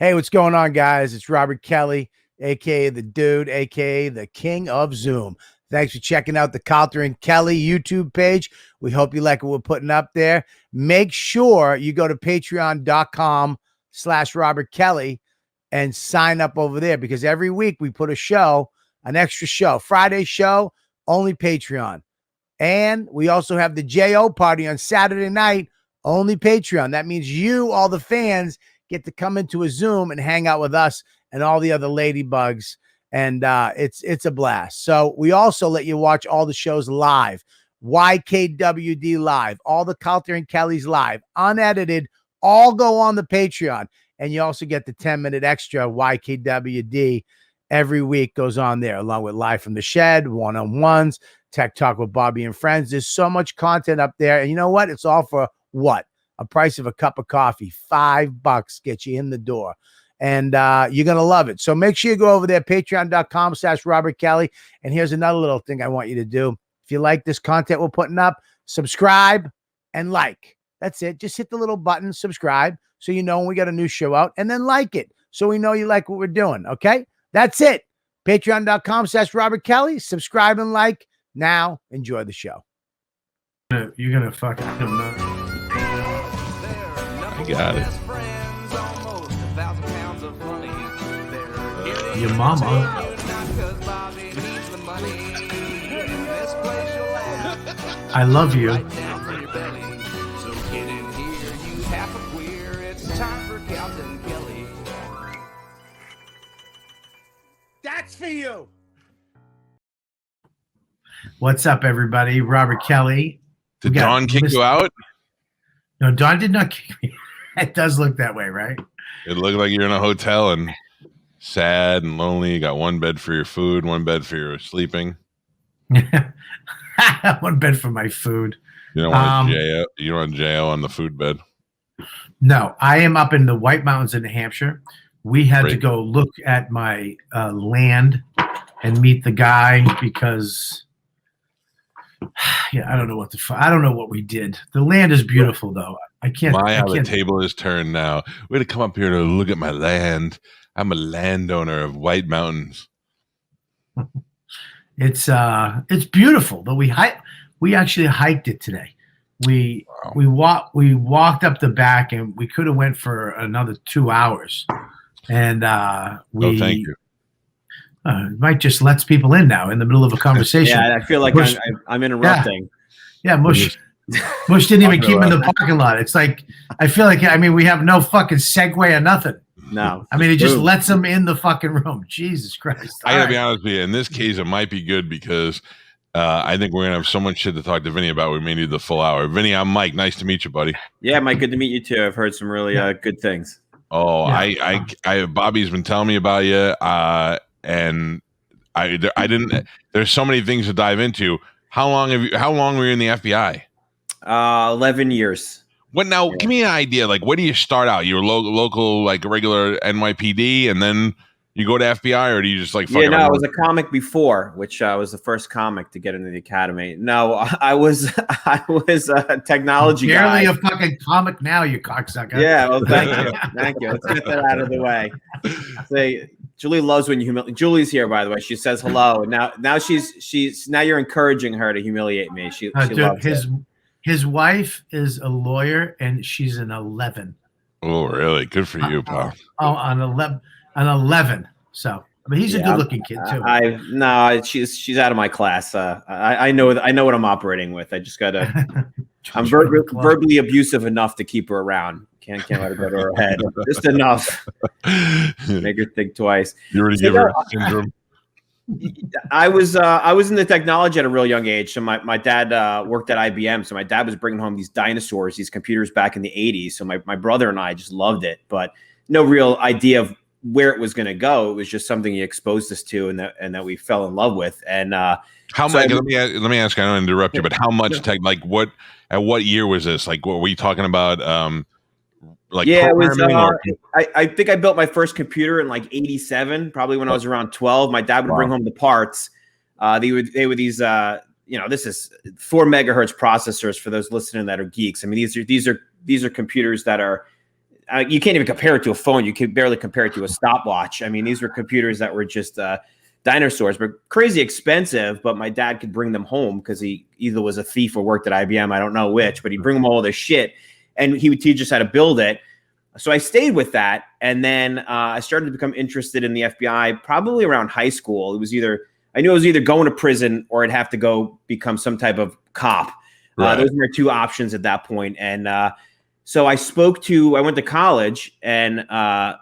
Hey, what's going on, guys? It's Robert Kelly, aka the Dude, aka the King of Zoom. Thanks for checking out the Calta and Kelly YouTube page. We hope you like what we're putting up there. Make sure you go to patreon.com/Robert Kelly and sign up over there, because every week we put a show, an extra show. Friday show, only Patreon. And we also have the JO party on Saturday night, only Patreon. That means you, all the fans, get to come into a Zoom and hang out with us and all the other ladybugs. And it's a blast. So we also let you watch all the shows live. YKWD live, all the Calta and Kelly's live, unedited, all go on the Patreon. And you also get the 10-minute extra YKWD every week goes on there, along with Live from the Shed, one-on-ones, Tech Talk with Bobby and Friends. There's so much content up there. And you know what? It's all for what? A price of a cup of coffee. $5 get you in the door. And you're going to love it. So make sure you go over there, patreon.com/Robert Kelly. And here's another little thing I want you to do. If you like this content we're putting up, subscribe and like. That's it. Just hit the little button, subscribe, so you know when we got a new show out, and then like it so we know you like what we're doing. Okay? That's it. Patreon.com/Robert Kelly. Subscribe and like. Now, enjoy the show. You're going to fucking know. I got it. Your mama. I love you. That's for you. What's up, everybody? Robert Kelly. Did Dawn kick you out? No, Dawn did not kick me. It does look that way, right? It looked like you're in a hotel and sad and lonely. You got one bed for your food, one bed for your sleeping. One bed for my food. You don't want jail. You don't want jail on the food bed. No, I am up in the White Mountains in New Hampshire. We had to go look at my land and meet the guy because, I don't know what I don't know what we did. The land is beautiful, though. I can't. The table is turned now. We're to come up here to look at my land. I'm a landowner of White Mountains. It's beautiful, but we actually hiked it today. We walked up the back, and we could have went for another 2 hours. And thank you. Mike just lets people in now in the middle of a conversation. Yeah, I feel like I'm interrupting. Yeah, Mush didn't even keep him in the parking lot. It's like, I feel like, we have no fucking segue or nothing. No. He just lets them in the fucking room. Jesus Christ. I gotta be honest with you. In this case, it might be good because I think we're gonna have so much shit to talk to Vinny about. We may need the full hour. Vinny, I'm Mike. Nice to meet you, buddy. Yeah, Mike. Good to meet you too. I've heard some really good things. Oh, yeah. I Bobby's been telling me about you, and I didn't. There's so many things to dive into. How long were you in the FBI? 11 years. What now? Give me an idea. Like, where do you start out? You're local, like regular NYPD, and then you go to FBI, or do you just like? Yeah, no, I was a comic before, which was the first comic to get into the academy. No, I was a technology guy. Barely a fucking comic now, you cocksucker. Yeah, well, thank you, thank you. Let's get that out of the way. Say, Julie loves when you humiliate. Julie's here, by the way. She says hello. Now now you're encouraging her to humiliate me. She loves it. His wife is a lawyer, and she's an 11. Oh, really? Good for you, pal. An 11. So, he's a good-looking kid too. She's out of my class. I know what I'm operating with. I just gotta. I'm verbally abusive enough to keep her around. Can't let her go to her head. Just enough. Make her think twice. You already give her syndrome. I was in the technology at a real young age. So my dad worked at IBM. So my dad was bringing home these dinosaurs, these computers back in the 80s. So my brother and I just loved it, but no real idea of where it was going to go. It was just something he exposed us to, and that we fell in love with. And how much? Let me ask. I don't interrupt you, but how much tech? Like what? At what year was this? Like, what were you talking about? It was. I think I built my first computer in like '87, probably when I was around 12. My dad would bring home the parts. They were these. This is 4 megahertz processors for those listening that are geeks. I mean, these are computers that are you can't even compare it to a phone. You can barely compare it to a stopwatch. I mean, these were computers that were just dinosaurs, but crazy expensive. But my dad could bring them home because he either was a thief or worked at IBM. I don't know which, but he'd bring them all this shit, and he would teach us how to build it. So I stayed with that, and then I started to become interested in the FBI probably around high school. I knew I was either going to prison or I'd have to go become some type of cop. Right. Those were my two options at that point. And so I went to college, and I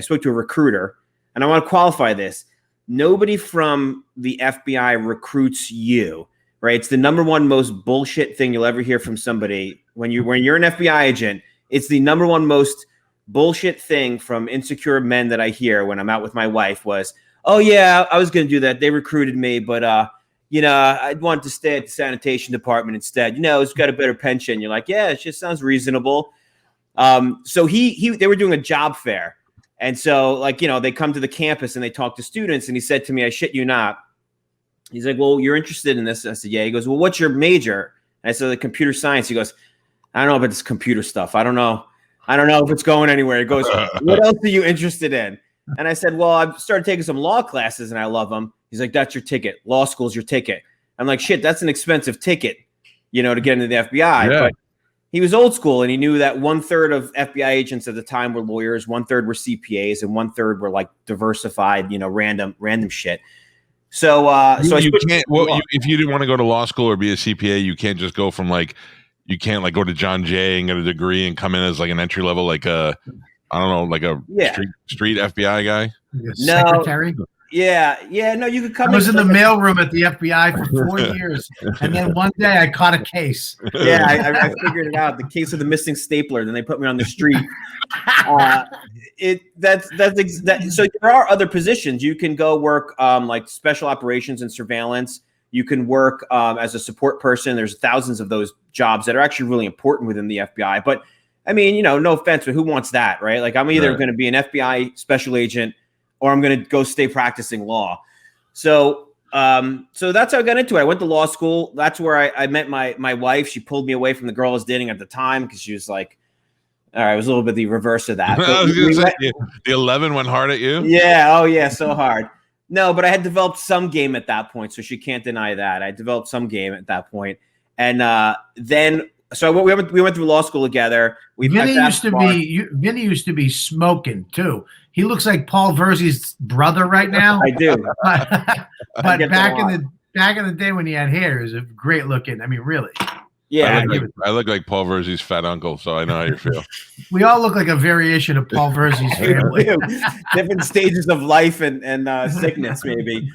spoke to a recruiter, and I want to qualify this. Nobody from the FBI recruits you, right? It's the number one most bullshit thing you'll ever hear from somebody. When you're an FBI agent, it's the number one most bullshit thing from insecure men that I hear when I'm out with my wife was, oh yeah, I was going to do that. They recruited me, but I'd want to stay at the sanitation department instead. It's got a better pension. You're like, yeah, it just sounds reasonable. So they were doing a job fair. And so they come to the campus and they talk to students. And he said to me, I shit you not. He's like, well, you're interested in this? I said, yeah. He goes, well, what's your major? And I said, like, computer science. He goes, I don't know about this computer stuff. I don't know if it's going anywhere. He goes, what else are you interested in? And I said, well, I've started taking some law classes and I love them. He's like, that's your ticket. Law school's your ticket. I'm like, shit, that's an expensive ticket, to get into the FBI. Yeah. But he was old school, and he knew that 1/3 of FBI agents at the time were lawyers, 1/3 were CPAs, and 1/3 were like diversified, random shit. So, if you didn't want to go to law school or be a CPA, you can't just go from you can't go to John Jay and get a degree and come in as like an entry level, like a street FBI guy. Secretary. Yeah. No, you could come. I was in the mailroom at the FBI for 4 years, and then one day I caught a case. Yeah, I figured it out. The case of the missing stapler. Then they put me on the street. So there are other positions. You can go work like special operations and surveillance. You can work as a support person. There's thousands of those jobs that are actually really important within the FBI. But I mean, no offense, but who wants that, right? Like, I'm either going to be an FBI special agent or I'm going to go stay practicing law. So that's how I got into it. I went to law school. That's where I met my wife. She pulled me away from the girl I was dating at the time because she was like, all right, it was a little bit the reverse of that. The 11 went hard at you? Yeah. Oh, yeah. So hard. No, but I had developed some game at that point, so she can't deny that. I developed some game at that point. And then we went through law school together. Vinny used to be smoking too. He looks like Paul Verzi's brother right now. I do. But back in the day when he had hair, he was a great looking. I mean, really. Yeah, I look like Paul Verzi's fat uncle, so I know how you feel. We all look like a variation of Paul Verzi's family. Different stages of life and sickness, maybe.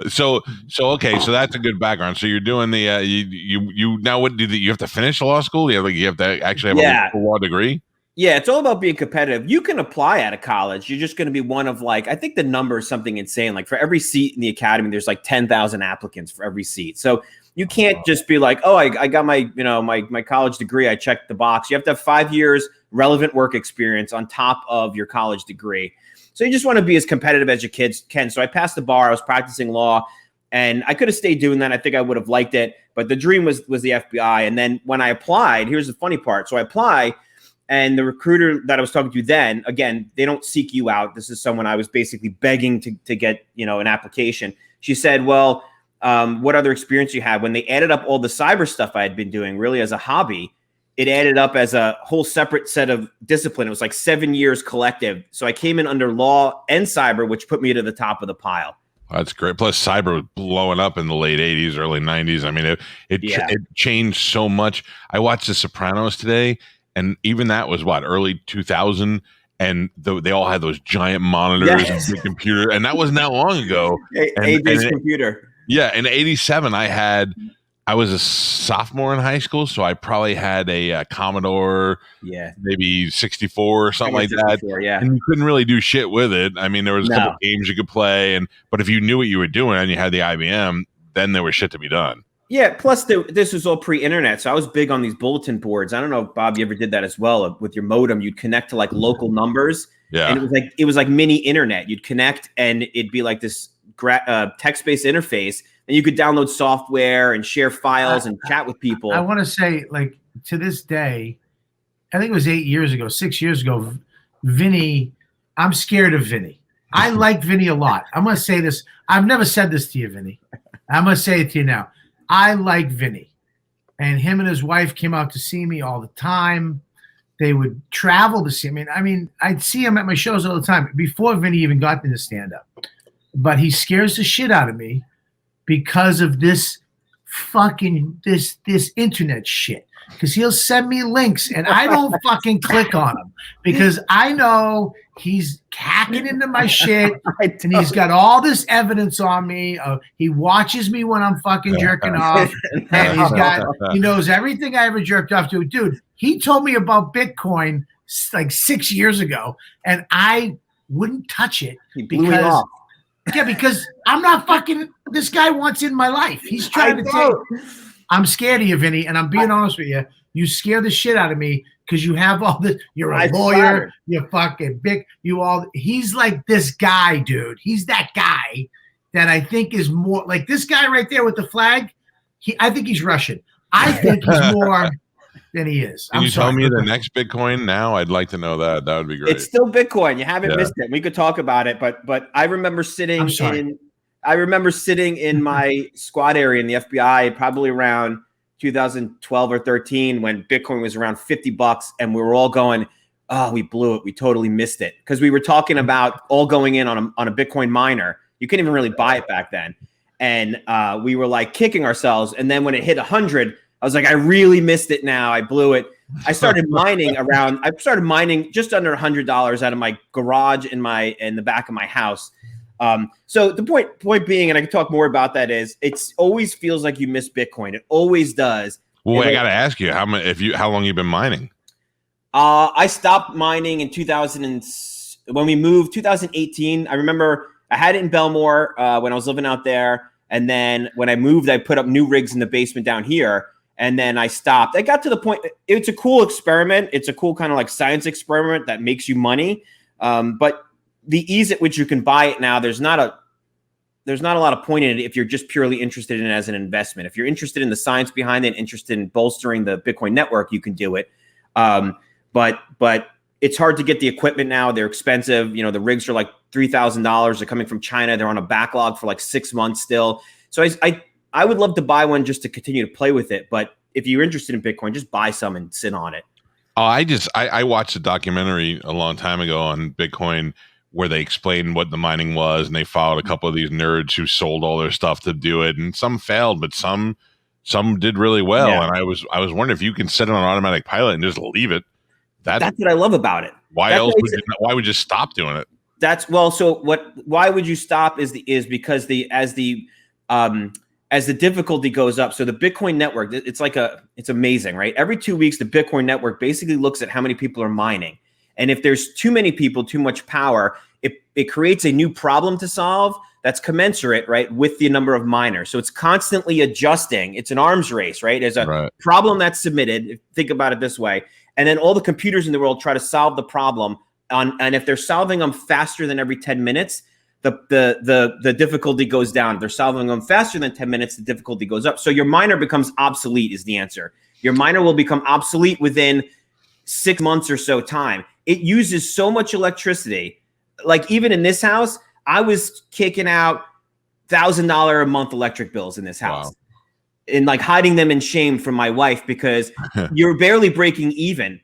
So that's a good background. So you're doing the you now what do you have to finish law school? You have to actually have a law degree. Yeah, it's all about being competitive. You can apply out of college. You're just going to be one of I think the number is something insane. Like for every seat in the academy, there's like 10,000 applicants for every seat. So you can't just be like, oh, I got my my college degree. I checked the box. You have to have 5 years relevant work experience on top of your college degree. So you just want to be as competitive as your kids can. So I passed the bar. I was practicing law, and I could have stayed doing that. I think I would have liked it, but the dream was the FBI. And then when I applied, here's the funny part. So I apply, and the recruiter that I was talking to then, again, they don't seek you out. This is someone I was basically begging to get an application. She said, well, what other experience you had? When they added up all the cyber stuff I had been doing really as a hobby, it added up as a whole separate set of discipline. It was like 7 years collective. So I came in under law and cyber, which put me to the top of the pile. That's great. Plus cyber was blowing up in the late 80s, early 90s. I mean, it changed so much. I watched The Sopranos today, and even that was early 2000. And they all had those giant monitors and big computer. And that wasn't that long ago. AJ's computer. Yeah, in '87, I was a sophomore in high school, so I probably had a Commodore, maybe 64 or something like that. Yeah, and you couldn't really do shit with it. I mean, there was a couple games you could play, but if you knew what you were doing and you had the IBM, then there was shit to be done. Yeah. Plus, this was all pre-internet, so I was big on these bulletin boards. I don't know, Bob, you ever did that as well with your modem? You'd connect to like local numbers, and it was like mini internet. You'd connect, and it'd be like this text-based interface, and you could download software and share files and chat with people. I want to say, like, to this day, I think it was 8 years ago, 6 years ago, Vinny, I'm scared of Vinny. I like Vinny a lot. I'm going to say this. I've never said this to you, Vinny. I'm going to say it to you now. I like Vinny. And him and his wife came out to see me all the time. They would travel to see me. I mean, I'd see him at my shows all the time before Vinny even got into stand-up. But he scares the shit out of me because of this fucking this internet shit. Because he'll send me links and I don't fucking click on them because I know he's hacking into my shit and he's got all this evidence on me. He watches me when I'm fucking jerking off, and he knows everything I ever jerked off to. Dude, he told me about Bitcoin like 6 years ago, and I wouldn't touch it because I'm not fucking. This guy wants in my life. He's trying to take. I'm scared of you, Vinny, and I'm being honest with you. You scare the shit out of me because you have all this. You're a lawyer. You're fucking big. He's like this guy, dude. He's that guy that I think is more like this guy right there with the flag. I think he's Russian. I think he's more than he is. Can you tell me the next Bitcoin now? I'd like to know that. That would be great. It's still Bitcoin. You haven't missed it. We could talk about it, but I remember sitting in my squad area in the FBI probably around 2012 or 13 when Bitcoin was around $50 and we were all going, oh, we blew it. We totally missed it. Because we were talking about all going in on a Bitcoin miner. You couldn't even really buy it back then. And we were like kicking ourselves. And then when it hit 100, I was like, I really missed it now. I blew it. I started mining just under $100 out of my garage in the back of my house. So the point being, and I can talk more about that, is it's always feels like you miss Bitcoin. It always does. Well, I got to ask you, how long you been mining? I stopped mining in 2018. I remember I had it in Belmore when I was living out there. And then when I moved, I put up new rigs in the basement down here. And then I stopped. I got to the point. It's a cool experiment. It's a cool kind of like science experiment that makes you money. But the ease at which you can buy it now, there's not a lot of point in it if you're just purely interested in it as an investment. If you're interested in the science behind it, interested in bolstering the Bitcoin network, you can do it. But it's hard to get the equipment now. They're expensive. You know, the rigs are like $3,000. They're coming from China. They're on a backlog for like 6 months still. So I would love to buy one just to continue to play with it. But if you're interested in Bitcoin, just buy some and sit on it. Oh, I watched a documentary a long time ago on Bitcoin where they explained what the mining was, and they followed a couple of these nerds who sold all their stuff to do it, and some failed, but some did really well. Yeah. And I was wondering if you can set it on automatic pilot and just leave it. That's what I love about it. Why would you stop doing it? Why would you stop is because as the difficulty goes up. So the Bitcoin network, it's amazing, right? Every 2 weeks, the Bitcoin network basically looks at how many people are mining. And if there's too many people, too much power, it creates a new problem to solve that's commensurate, right, with the number of miners. So it's constantly adjusting. It's an arms race, right? There's a problem that's submitted. Think about it this way. And then all the computers in the world try to solve the problem. And if they're solving them faster than every 10 minutes, the difficulty goes down. If they're solving them faster than 10 minutes, the difficulty goes up. So your miner becomes obsolete is the answer. Your miner will become obsolete within 6 months or so time. It uses so much electricity. Like even in this house, I was kicking out $1,000 a month electric bills in this house. Wow. And like hiding them in shame from my wife because you're barely breaking even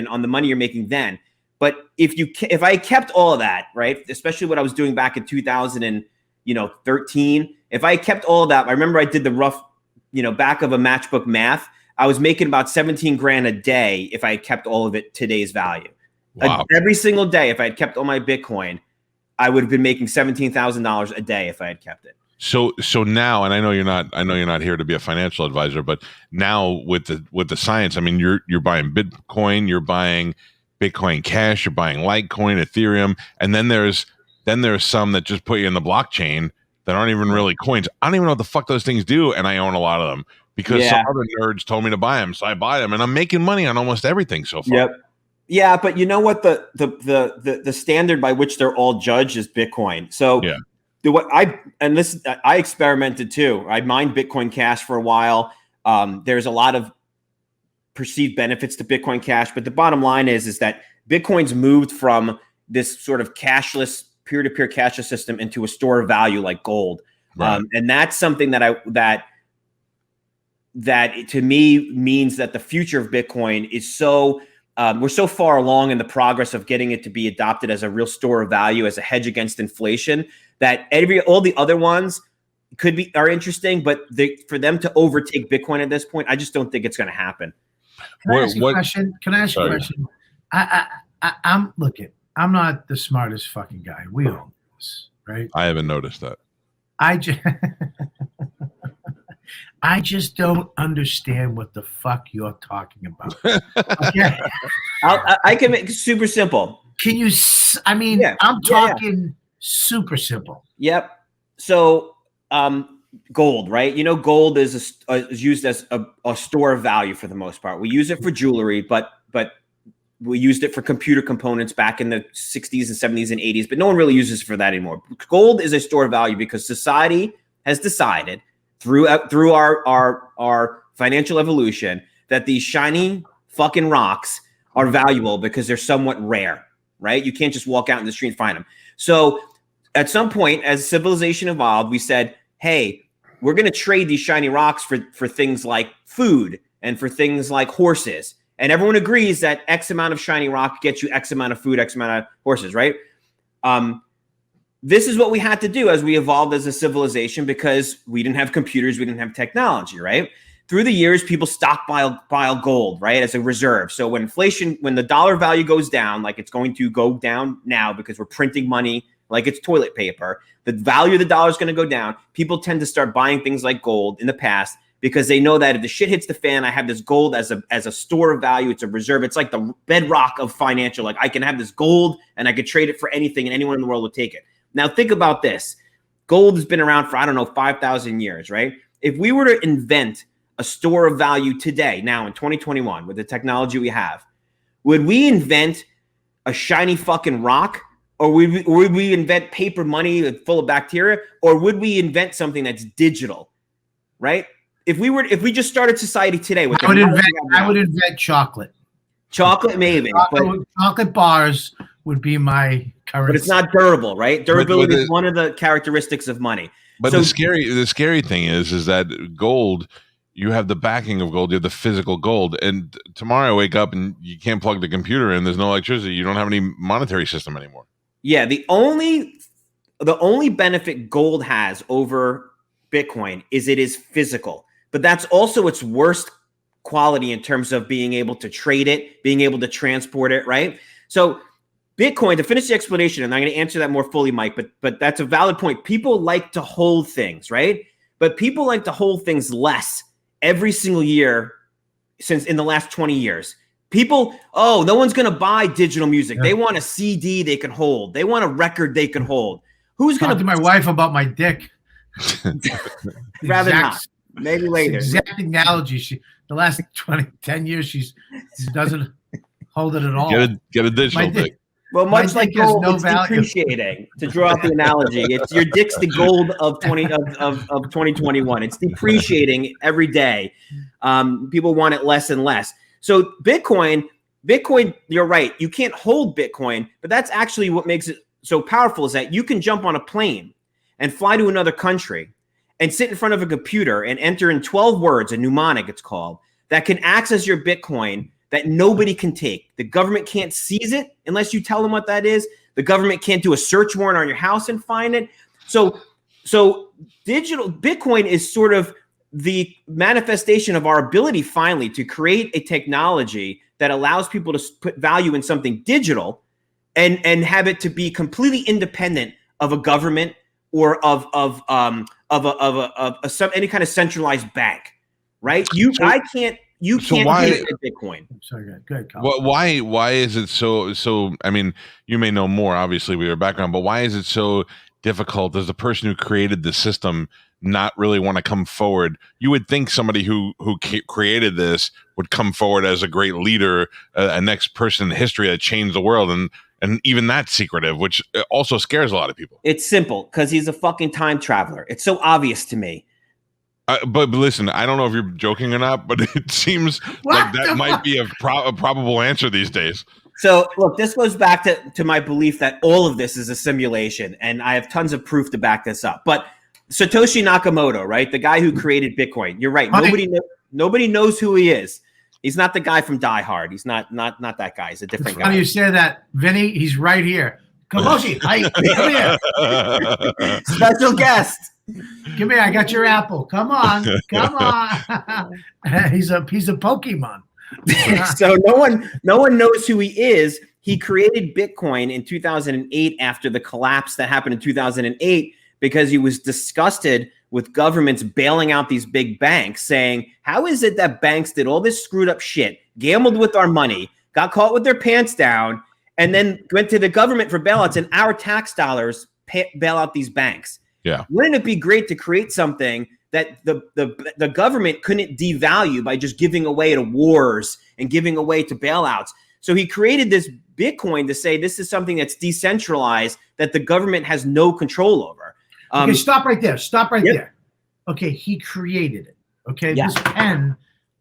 on the money you're making then. But if I kept all of that, right, especially what I was doing back in 2013, if I kept all of that, I remember I did the rough, back of a matchbook math. I was making about 17 grand a day if I had kept all of it today's value. Wow. Every single day, if I had kept all my Bitcoin, I would have been making $17,000 a day if I had kept it. So now, and I know you're not here to be a financial advisor, but now with the science, I mean, you're buying Bitcoin, you're buying Bitcoin Cash, you're buying Litecoin, Ethereum, and then there's some that just put you in the blockchain that aren't even really coins. I don't even know what the fuck those things do, and I own a lot of them because some other nerds told me to buy them, so I buy them, and I'm making money on almost everything so far. Yep. Yeah, but you know what the standard by which they're all judged is Bitcoin. So I experimented too. I mined Bitcoin Cash for a while. There's a lot of perceived benefits to Bitcoin Cash, but the bottom line is that Bitcoin's moved from this sort of cashless, peer-to-peer cashless system into a store of value like gold. Right. And that's something that to me means that the future of Bitcoin is so we're so far along in the progress of getting it to be adopted as a real store of value, as a hedge against inflation, that all the other ones are interesting, but for them to overtake Bitcoin at this point, I just don't think it's going to happen. Can I ask you a question? I'm not the smartest fucking guy. We all know this, right? I haven't noticed that. I just don't understand what the fuck you're talking about. Okay. I can make it super simple. Can you? I'm talking super simple. Yep. So, gold, right? You know, gold is used as a store of value for the most part. We use it for jewelry, but we used it for computer components back in the 60s and 70s and 80s, but no one really uses it for that anymore. Gold is a store of value because society has decided through our financial evolution that these shiny fucking rocks are valuable because they're somewhat rare, right? You can't just walk out in the street and find them. So at some point, as civilization evolved, we said, hey, we're going to trade these shiny rocks for things like food and for things like horses. And everyone agrees that X amount of shiny rock gets you X amount of food, X amount of horses, right? This is what we had to do as we evolved as a civilization because we didn't have computers, we didn't have technology, right? Through the years, people stockpile gold, right, as a reserve. So when the dollar value goes down, like it's going to go down now because we're printing money like it's toilet paper, the value of the dollar is going to go down. People tend to start buying things like gold in the past because they know that if the shit hits the fan, I have this gold as a store of value. It's a reserve. It's like the bedrock of financial. Like I can have this gold and I could trade it for anything and anyone in the world will take it. Now think about this. Gold has been around for, 5,000 years, right? If we were to invent a store of value today, now in 2021, with the technology we have, would we invent a shiny fucking rock? Or would we invent paper money full of bacteria? Or would we invent something that's digital, right? If we just started society today, I would invent chocolate. Chocolate, maybe. Chocolate bars would be my currency. But it's not durable, right? Durability is one of the characteristics of money. But the scary thing is that gold, you have the backing of gold, you have the physical gold. And tomorrow I wake up and you can't plug the computer in, there's no electricity, you don't have any monetary system anymore. Yeah, the only benefit gold has over Bitcoin is it is physical. But that's also its worst quality in terms of being able to trade it, being able to transport it, right? So Bitcoin, to finish the explanation, and I'm going to answer that more fully, Mike, but that's a valid point. People like to hold things, right? But people like to hold things less every single year since in the last 20 years. People, no one's going to buy digital music. Yeah. They want a CD they can hold. They want a record they can hold. Who's going to my wife about my dick? Rather not. Maybe later. Exact analogy. The last 10 years, she doesn't hold it at all. Get a digital dick. Well, much like gold, it's depreciating. To draw out the analogy, it's your dick's the gold of 2021. It's depreciating every day. People want it less and less. So Bitcoin, you're right. You can't hold Bitcoin, but that's actually what makes it so powerful is that you can jump on a plane and fly to another country and sit in front of a computer and enter in 12 words, a mnemonic it's called, that can access your Bitcoin that nobody can take. The government can't seize it unless you tell them what that is. The government can't do a search warrant on your house and find it. So digital Bitcoin is sort of the manifestation of our ability finally to create a technology that allows people to put value in something digital and have it to be completely independent of a government or of any kind of centralized bank, right? You can't get Bitcoin. Sorry, go ahead, Colin. Well, why is it so? I mean, you may know more, obviously, with your background, but why is it so difficult? Does the person who created the system not really want to come forward? You would think somebody who created this would come forward as a great leader, a next person in history that changed the world, and even that's secretive, which also scares a lot of people. It's simple because he's a fucking time traveler. It's so obvious to me. But listen, I don't know if you're joking or not, but it seems like that might be a probable answer these days. So look, this goes back to my belief that all of this is a simulation, and I have tons of proof to back this up. But Satoshi Nakamoto, right, the guy who created Bitcoin, you're right. Nobody knows who he is. He's not the guy from Die Hard. He's not that guy. He's a different guy. Funny you say that, Vinny. He's right here. Kamoshi, come here. Special guest. Come here. I got your apple. Come on. He's a Pokemon. So no one knows who he is. He created Bitcoin in 2008 after the collapse that happened in 2008 because he was disgusted with governments bailing out these big banks, saying, how is it that banks did all this screwed up shit, gambled with our money, got caught with their pants down, and then went to the government for bailouts, and our tax dollars bail out these banks? Yeah. Wouldn't it be great to create something that the government couldn't devalue by just giving away to wars and giving away to bailouts? So he created this Bitcoin to say this is something that's decentralized, that the government has no control over. Okay, stop right there. There. Okay, he created it. Okay, This pen,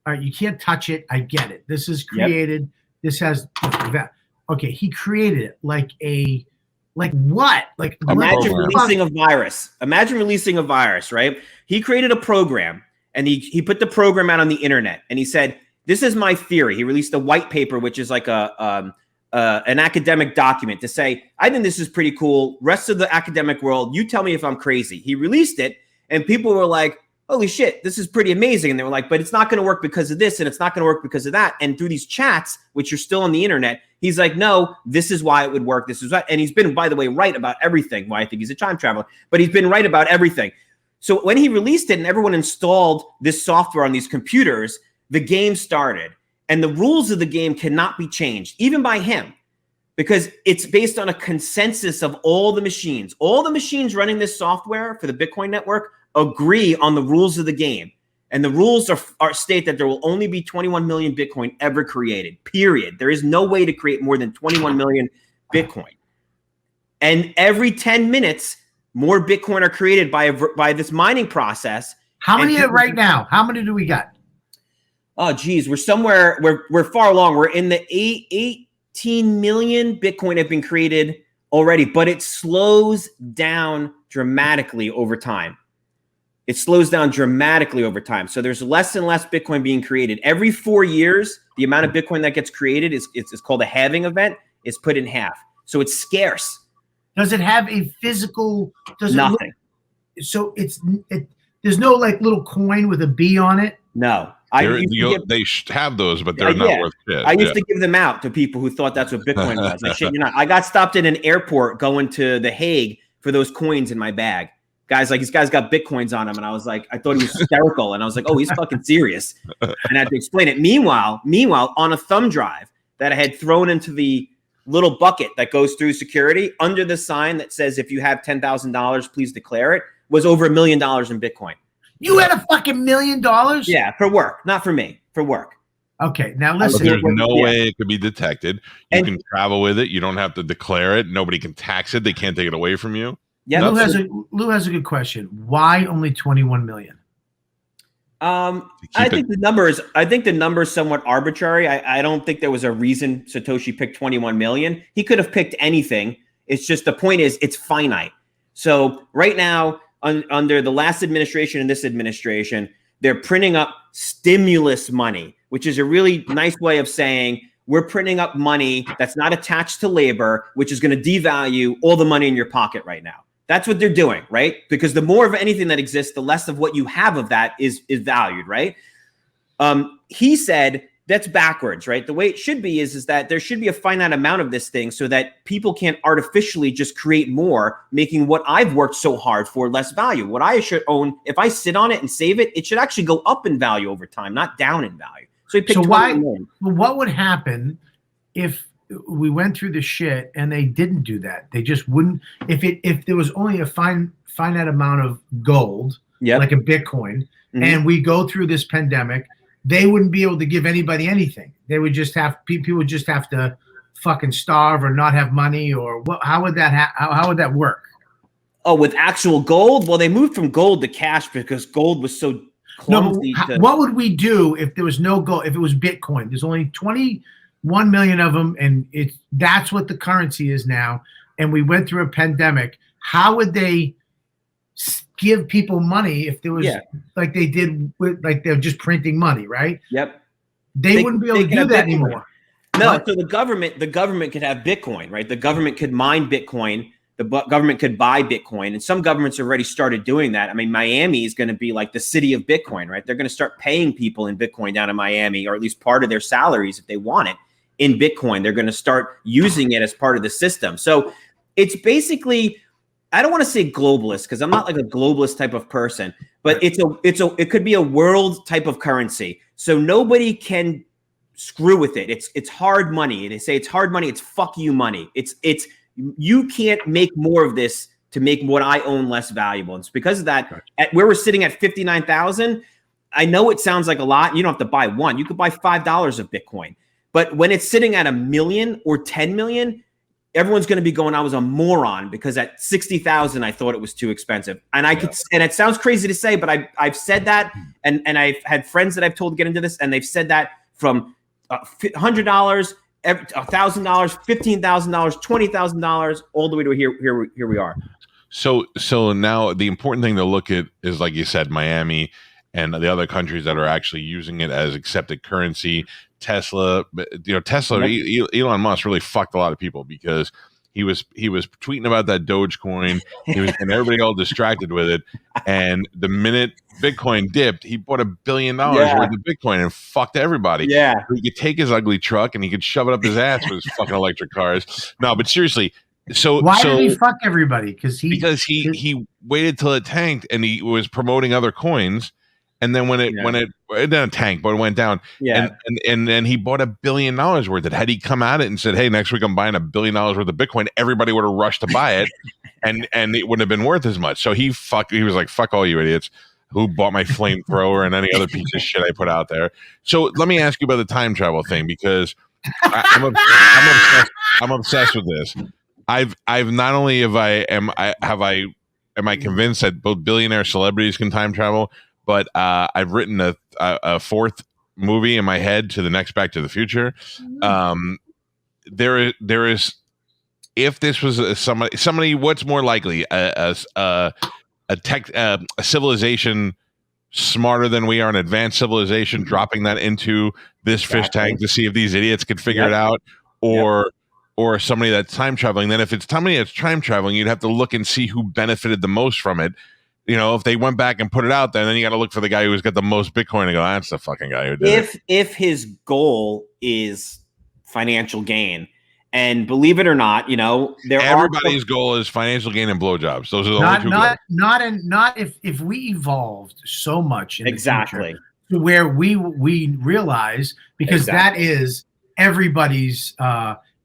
all right, you can't touch it. I get it. This is created. This has that. Okay, he created it like what? Like imagine releasing a virus. Imagine releasing a virus, right? He created a program, and he put the program out on the internet, and he said, "This is my theory." He released a white paper, which is like an academic document to say, I think this is pretty cool. Rest of the academic world, you tell me if I'm crazy. He released it, and people were like, holy shit, this is pretty amazing. And they were like, but it's not going to work because of this, and it's not going to work because of that. And through these chats, which are still on the internet, he's like, no, this is why it would work. This is why. And he's been, by the way, right about everything. Why I think he's a time traveler, but he's been right about everything. So when he released it and everyone installed this software on these computers, the game started. And the rules of the game cannot be changed, even by him, because it's based on a consensus of all the machines. All the machines running this software for the Bitcoin network agree on the rules of the game. And the rules are state that there will only be 21 million Bitcoin ever created, period. There is no way to create more than 21 million Bitcoin. And every 10 minutes, more Bitcoin are created by this mining process. How many right now? How many do we got? Oh, geez, we're far along. We're in the 18 million Bitcoin have been created already, but it slows down dramatically over time. It slows down dramatically over time. So there's less and less Bitcoin being created. Every 4 years, the amount of Bitcoin that gets created is called a halving event. It's put in half. So it's scarce. Does it have a physical? Nothing. There's no like little coin with a B on it. No. They have those, but they're not worth shit. I used to give them out to people who thought that's what Bitcoin was. Like, shit, you're not. I got stopped in an airport going to The Hague for those coins in my bag. Guys, like, this guy's got Bitcoins on him, and I was like, I thought he was hysterical, and I was like, oh, he's fucking serious, and I had to explain it. Meanwhile, on a thumb drive that I had thrown into the little bucket that goes through security, under the sign that says, if you have $10,000, please declare it, was over $1 million in Bitcoin. You had a fucking $1 million? Yeah, for work, not for me, for work. Okay, now listen. There's no way it could be detected. You can travel with it. You don't have to declare it. Nobody can tax it. They can't take it away from you. Yeah, Lou has a good question. Why only 21 million? I think the number is somewhat arbitrary. I don't think there was a reason Satoshi picked 21 million. He could have picked anything. It's just the point is it's finite. So right now, under the last administration and this administration, they're printing up stimulus money, which is a really nice way of saying we're printing up money that's not attached to labor, which is going to devalue all the money in your pocket right now. That's what they're doing, right? Because the more of anything that exists, the less of what you have of that is valued, right? He said that's backwards, right? The way it should be is that there should be a finite amount of this thing so that people can't artificially just create more, making what I've worked so hard for less value. What I should own, if I sit on it and save it, it should actually go up in value over time, not down in value. So he picked what would happen if we went through the shit and they didn't do that? They just wouldn't. If there was only a finite amount of gold, like a Bitcoin, and we go through this pandemic, they wouldn't be able to give anybody anything. They would just have people would just have to fucking starve or not have money, or what? How would that how would that work? Oh, with actual gold? Well, they moved from gold to cash because gold was so clumsy. What would we do if there was no gold? If it was Bitcoin, there's only 21 million of them, and that's what the currency is now. And we went through a pandemic. How would they give people money if there was like they did with like they're just printing money, right? Yep. They wouldn't be able to do that anymore. No, so the government could have Bitcoin, right? The government could mine Bitcoin. The government could buy Bitcoin, and some governments have already started doing that. I mean, Miami is going to be like the city of Bitcoin, right? They're going to start paying people in Bitcoin down in Miami, or at least part of their salaries if they want it in Bitcoin. They're going to start using it as part of the system. So it's basically, I don't want to say globalist because I'm not like a globalist type of person, but it could be a world type of currency. So nobody can screw with it. It's hard money. They say it's hard money. It's fuck you money. It's you can't make more of this to make what I own less valuable. And it's because of that, at where we're sitting at 59,000, I know it sounds like a lot. You don't have to buy one. You could buy $5 of Bitcoin. But when it's sitting at 1 million or 10 million, everyone's going to be going, I was a moron because at 60,000, I thought it was too expensive. And and it sounds crazy to say, but I've said that. And I've had friends that I've told to get into this, and they've said that from $100, $1,000, $15,000, $20,000, all the way to here we are. So now the important thing to look at is, like you said, Miami and the other countries that are actually using it as accepted currency. Tesla, Elon Musk really fucked a lot of people because he was tweeting about that Dogecoin. He was getting everybody all distracted with it. And the minute Bitcoin dipped, he bought $1 billion worth of Bitcoin and fucked everybody. Yeah. He could take his ugly truck and he could shove it up his ass with his fucking electric cars. No, but seriously. So why did he fuck everybody? Because he waited till it tanked and he was promoting other coins. And then when it didn't tank, but it went down. Yeah. And then he bought $1 billion worth of it. Had he come at it and said, hey, next week I'm buying $1 billion worth of Bitcoin, everybody would have rushed to buy it and it wouldn't have been worth as much. So he was like, fuck all you idiots who bought my flamethrower and any other piece of shit I put out there. So let me ask you about the time travel thing, because I'm obsessed with this. I've not only am I convinced that both billionaire celebrities can time travel, but I've written a fourth movie in my head to the next Back to the Future. There is, if this was somebody, what's more likely, a civilization smarter than we are, an advanced civilization, dropping that into this fish tank to see if these idiots could figure it out, or somebody that's time traveling. Then if it's somebody that's time traveling, you'd have to look and see who benefited the most from it. You know, if they went back and put it out there, then you got to look for the guy who's got the most Bitcoin and go, that's the fucking guy who did it. If his goal is financial gain, and believe it or not, you know, everybody's goal is financial gain and blowjobs. Those are the only two goals. Not if we evolved so much in the future to where we realize, because that is everybody's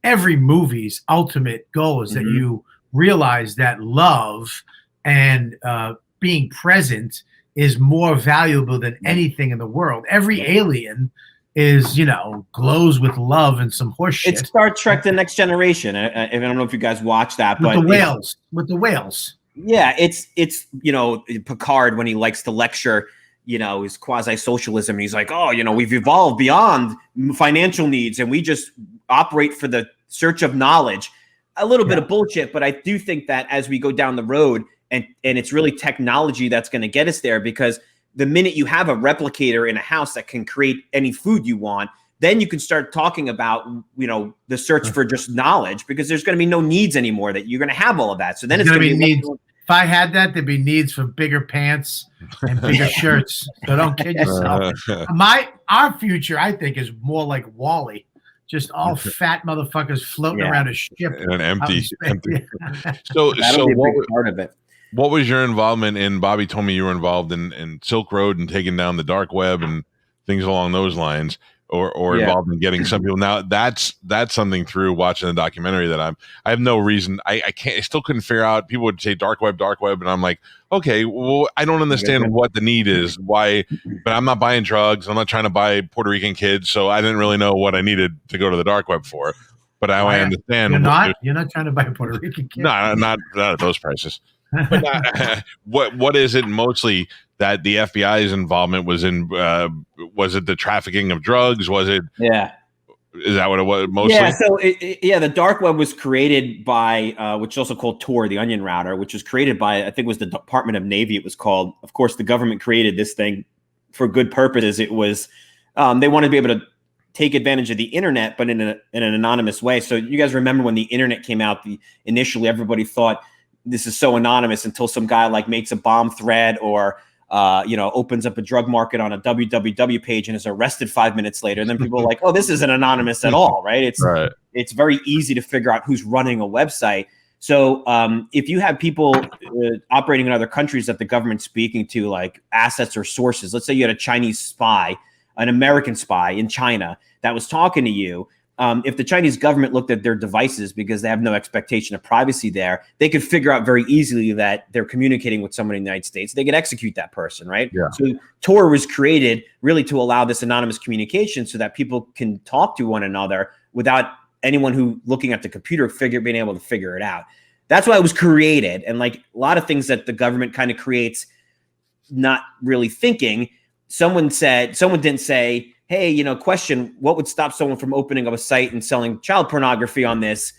every movie's ultimate goal is that you realize that love and being present is more valuable than anything in the world. Every alien is, glows with love and some horse shit. It's Star Trek: The Next Generation. I don't know if you guys watch that, but with the whales. Yeah, it's Picard when he likes to lecture, his quasi-socialism. And he's like, we've evolved beyond financial needs and we just operate for the search of knowledge. A little bit of bullshit, but I do think that as we go down the road, and it's really technology that's going to get us there, because the minute you have a replicator in a house that can create any food you want, then you can start talking about, the search for just knowledge, because there's going to be no needs anymore, that you're going to have all of that. So then it's going to be needs. If I had that, there'd be needs for bigger pants and bigger shirts. So don't kid yourself. Our future, I think, is more like WALL-E. Just all fat motherfuckers floating around a ship. And empty. So that'll be a big part of it. What was your involvement in? Bobby told me you were involved in Silk Road and taking down the dark web and things along those lines, or involved in getting some people. Now that's something through watching the documentary that I have no reason. I still couldn't figure out. People would say dark web, and I'm like, okay, well, I don't understand what the need is. Why? But I'm not buying drugs. I'm not trying to buy Puerto Rican kids, so I didn't really know what I needed to go to the dark web for. But I understand. You're not trying to buy Puerto Rican kids. No, not at those prices. But what is it mostly that the FBI's involvement was in? Was it the trafficking of drugs? Was it? Yeah. Is that what it was mostly? Yeah. So the dark web was created by, which is also called Tor, the onion router, which was created by, I think it was the Department of Navy. It was called. Of course, the government created this thing for good purposes. It was they wanted to be able to take advantage of the internet, but in an anonymous way. So you guys remember when the internet came out? Initially, everybody thought this is so anonymous until some guy like makes a bomb thread or opens up a drug market on a www page and is arrested 5 minutes later. And then people are like, oh, this isn't anonymous at all, right? It's very easy to figure out who's running a website. So if you have people operating in other countries that the government's speaking to, like assets or sources, let's say you had a Chinese spy, an American spy in China that was talking to you. If the Chinese government looked at their devices because they have no expectation of privacy there, they could figure out very easily that they're communicating with someone in the United States. They could execute that person, right? Yeah. So Tor was created really to allow this anonymous communication so that people can talk to one another without anyone who looking at the computer being able to figure it out. That's why it was created. And like a lot of things that the government kind of creates, not really thinking, someone didn't say, hey, question, what would stop someone from opening up a site and selling child pornography on this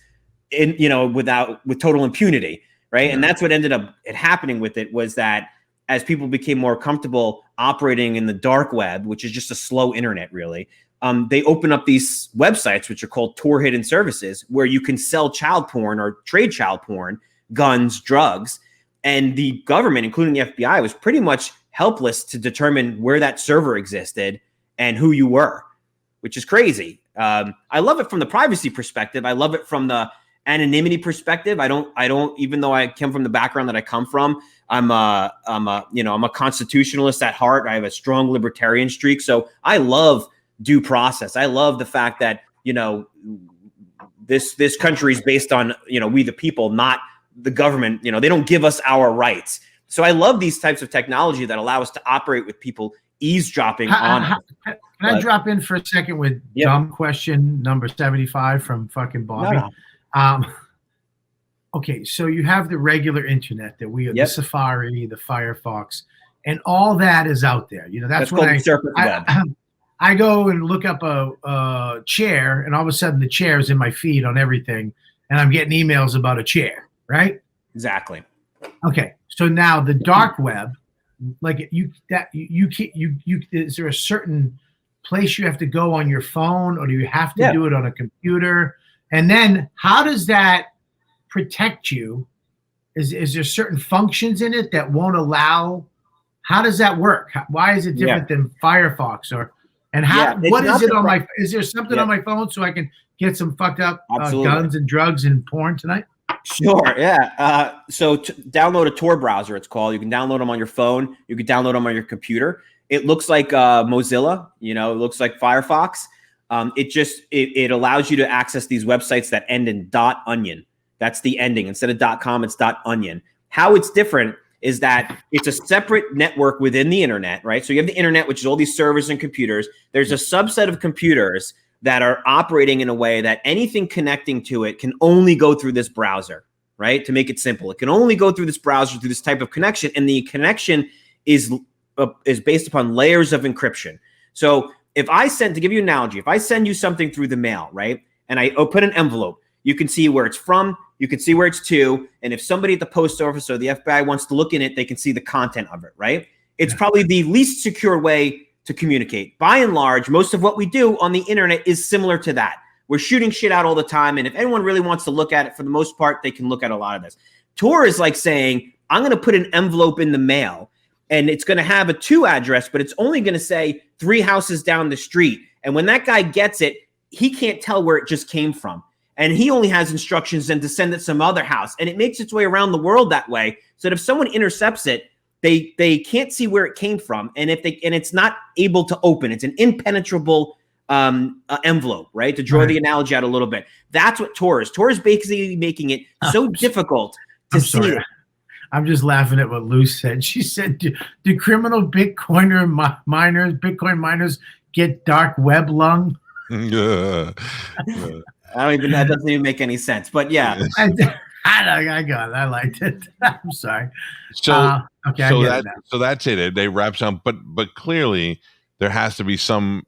with total impunity, right? Yeah. And that's what ended up happening with it, was that as people became more comfortable operating in the dark web, which is just a slow internet really, they open up these websites, which are called Tor hidden services, where you can sell child porn or trade child porn, guns, drugs. And the government, including the FBI, was pretty much helpless to determine where that server existed and who you were, which is crazy. I love it from the privacy perspective. I love it from the anonymity perspective. I don't, even though I come from the background that I come from, I'm a constitutionalist at heart. I have a strong libertarian streak. So I love due process. I love the fact that, this country is based on, we the people, not the government. They don't give us our rights. So I love these types of technology that allow us to operate with people eavesdropping on us. Can I drop in for a second with dumb question number 75 from fucking Bobby? No. Okay, so you have the regular internet that the Safari, the Firefox, and all that is out there. That's when I go and look up a chair, and all of a sudden the chair is in my feed on everything, and I'm getting emails about a chair, right? Exactly. Okay, so now the dark web, like is there a certain place you have to go on your phone, or do you have to do it on a computer? And then how does that protect you? Is there certain functions in it that won't allow? How does that work? Why is it different than Firefox? Is there something on my phone so I can get some fucked up guns and drugs and porn tonight? Sure. Yeah. So download a Tor browser. It's called. You can download them on your phone. You can download them on your computer. It looks like Mozilla. It looks like Firefox. It allows you to access these websites that end in .onion. That's the ending. Instead of .com, it's .onion. How it's different is that it's a separate network within the internet, right? So you have the internet, which is all these servers and computers. There's a subset of computers that are operating in a way that anything connecting to it can only go through this browser, right? To make it simple, it can only go through this browser, through this type of connection. And the connection is based upon layers of encryption. So to give you an analogy, if I send you something through the mail, right? And I open an envelope, you can see where it's from, you can see where it's to. And if somebody at the post office or the FBI wants to look in it, they can see the content of it, right? It's probably the least secure way to communicate. By and large, most of what we do on the internet is similar to that. We're shooting shit out all the time. And if anyone really wants to look at it, for the most part, they can look at a lot of this. Tor is like saying, I'm going to put an envelope in the mail and it's going to have a to address, but it's only going to say 3 houses down the street. And when that guy gets it, he can't tell where it just came from. And he only has instructions then to send it some other house. And it makes its way around the world that way. So that if someone intercepts it, they can't see where it came from, and it's not able to open. It's an impenetrable envelope, right? To draw the analogy out a little bit, that's what Tor is. Tor is basically making it so difficult to see it. I'm just laughing at what Luce said. She said, "Do criminal Bitcoin miners get dark web lung?" That doesn't even make any sense. But yeah. I got it. I liked it. I'm sorry. So okay, so that's it. They wraps up, but clearly there has to be some,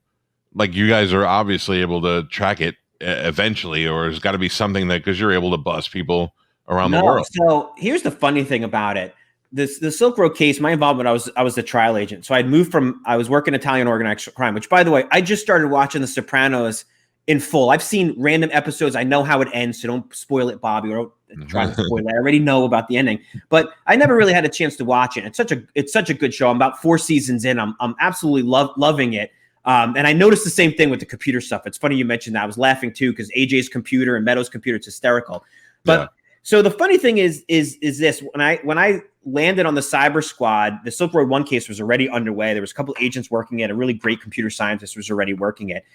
like, you guys are obviously able to track it eventually, or there's got to be something that, because you're able to bust people around the world. So here's the funny thing about it. The Silk Road case, my involvement, I was the trial agent. So I was working Italian organized crime, which, by the way, I just started watching The Sopranos in full. I've seen random episodes. I know how it ends, so don't spoil it, Bobby, or don't try to spoil it. I already know about the ending, but I never really had a chance to watch it. It's such a good show. I'm about 4 seasons in. I'm absolutely loving it. And I noticed the same thing with the computer stuff. It's funny you mentioned that. I was laughing too, because AJ's computer and Meadows' computer, it's hysterical. But so the funny thing is this: when I landed on the cyber squad, the Silk Road 1 case was already underway. There was a couple of agents working it. A really great computer scientist was already working it.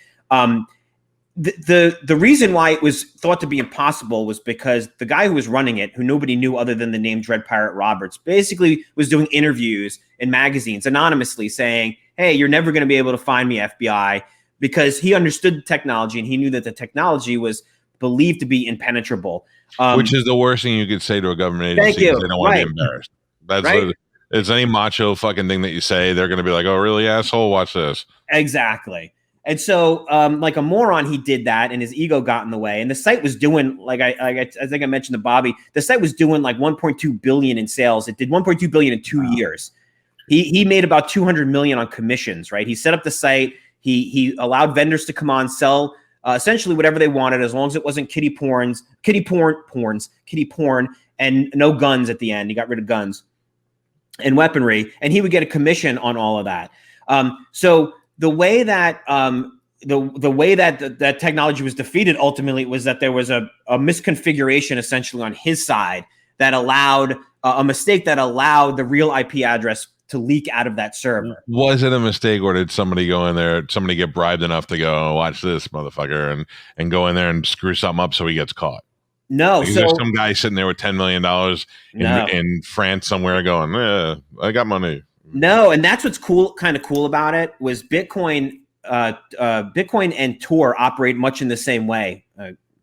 The reason why it was thought to be impossible was because the guy who was running it, who nobody knew other than the name Dread Pirate Roberts, basically was doing interviews in magazines anonymously saying, hey, you're never going to be able to find me, FBI, because he understood the technology and he knew that the technology was believed to be impenetrable. Which is the worst thing you could say to a government agency, because they don't want to be embarrassed. That's it's any macho fucking thing that you say, they're going to be like, oh, really, asshole? Watch this. Exactly. And so, like a moron, he did that, and his ego got in the way. And the site was doing, I think I mentioned to Bobby, the site was doing like 1.2 billion in sales. It did 1.2 billion in 2 years. He made about 200 million on commissions. Right? He set up the site. He allowed vendors to come on, sell essentially whatever they wanted, as long as it wasn't kitty porn, and no guns at the end. He got rid of guns and weaponry, and he would get a commission on all of that. So the way that the way that that technology was defeated ultimately was that there was a misconfiguration essentially on his side that allowed a mistake that allowed the real IP address to leak out of that server. Was it a mistake, or did somebody go in there, somebody get bribed enough to go, oh, watch this motherfucker, and go in there and screw something up so he gets caught? No, like, so there's some guy sitting there with $10 million in France somewhere going, I got money. No, and that's what's kind of cool about it was Bitcoin. Bitcoin and Tor operate much in the same way,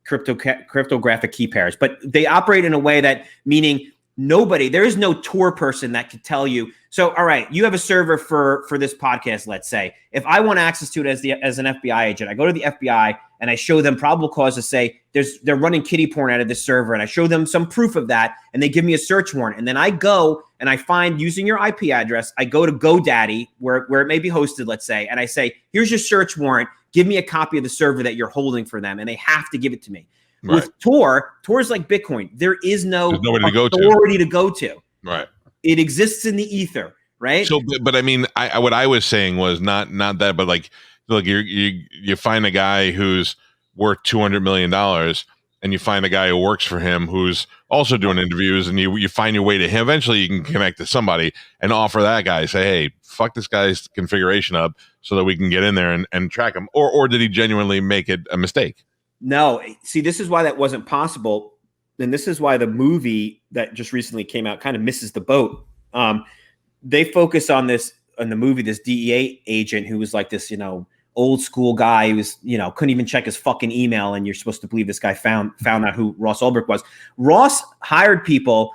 cryptographic key pairs, but they operate in a way that, meaning there is no Tor person that could tell you. So, all right, you have a server for this podcast, let's say. If I want access to it as an FBI agent, I go to the FBI and I show them probable cause to say they're running kitty porn out of this server, and I show them some proof of that, and they give me a search warrant. And then I go and I find, using your IP address, I go to GoDaddy, where it may be hosted, let's say, and I say, here's your search warrant. Give me a copy of the server that you're holding for them, and they have to give it to me. Right. With Tor's like Bitcoin. There is no authority to go to. Right. It exists in the ether, right? So, but I mean, what I was saying was not that, but like, look, you find a guy who's worth $200 million, and you find a guy who works for him who's also doing interviews, and you find your way to him. Eventually, you can connect to somebody and offer that guy, say, hey, fuck this guy's configuration up so that we can get in there and track him. Or did he genuinely make it a mistake? No. See, this is why that wasn't possible. And this is why the movie that just recently came out kind of misses the boat. They focus on this, in the movie, this DEA agent who was like this, old school guy who was, couldn't even check his fucking email. And you're supposed to believe this guy found out who Ross Ulbricht was. Ross hired people.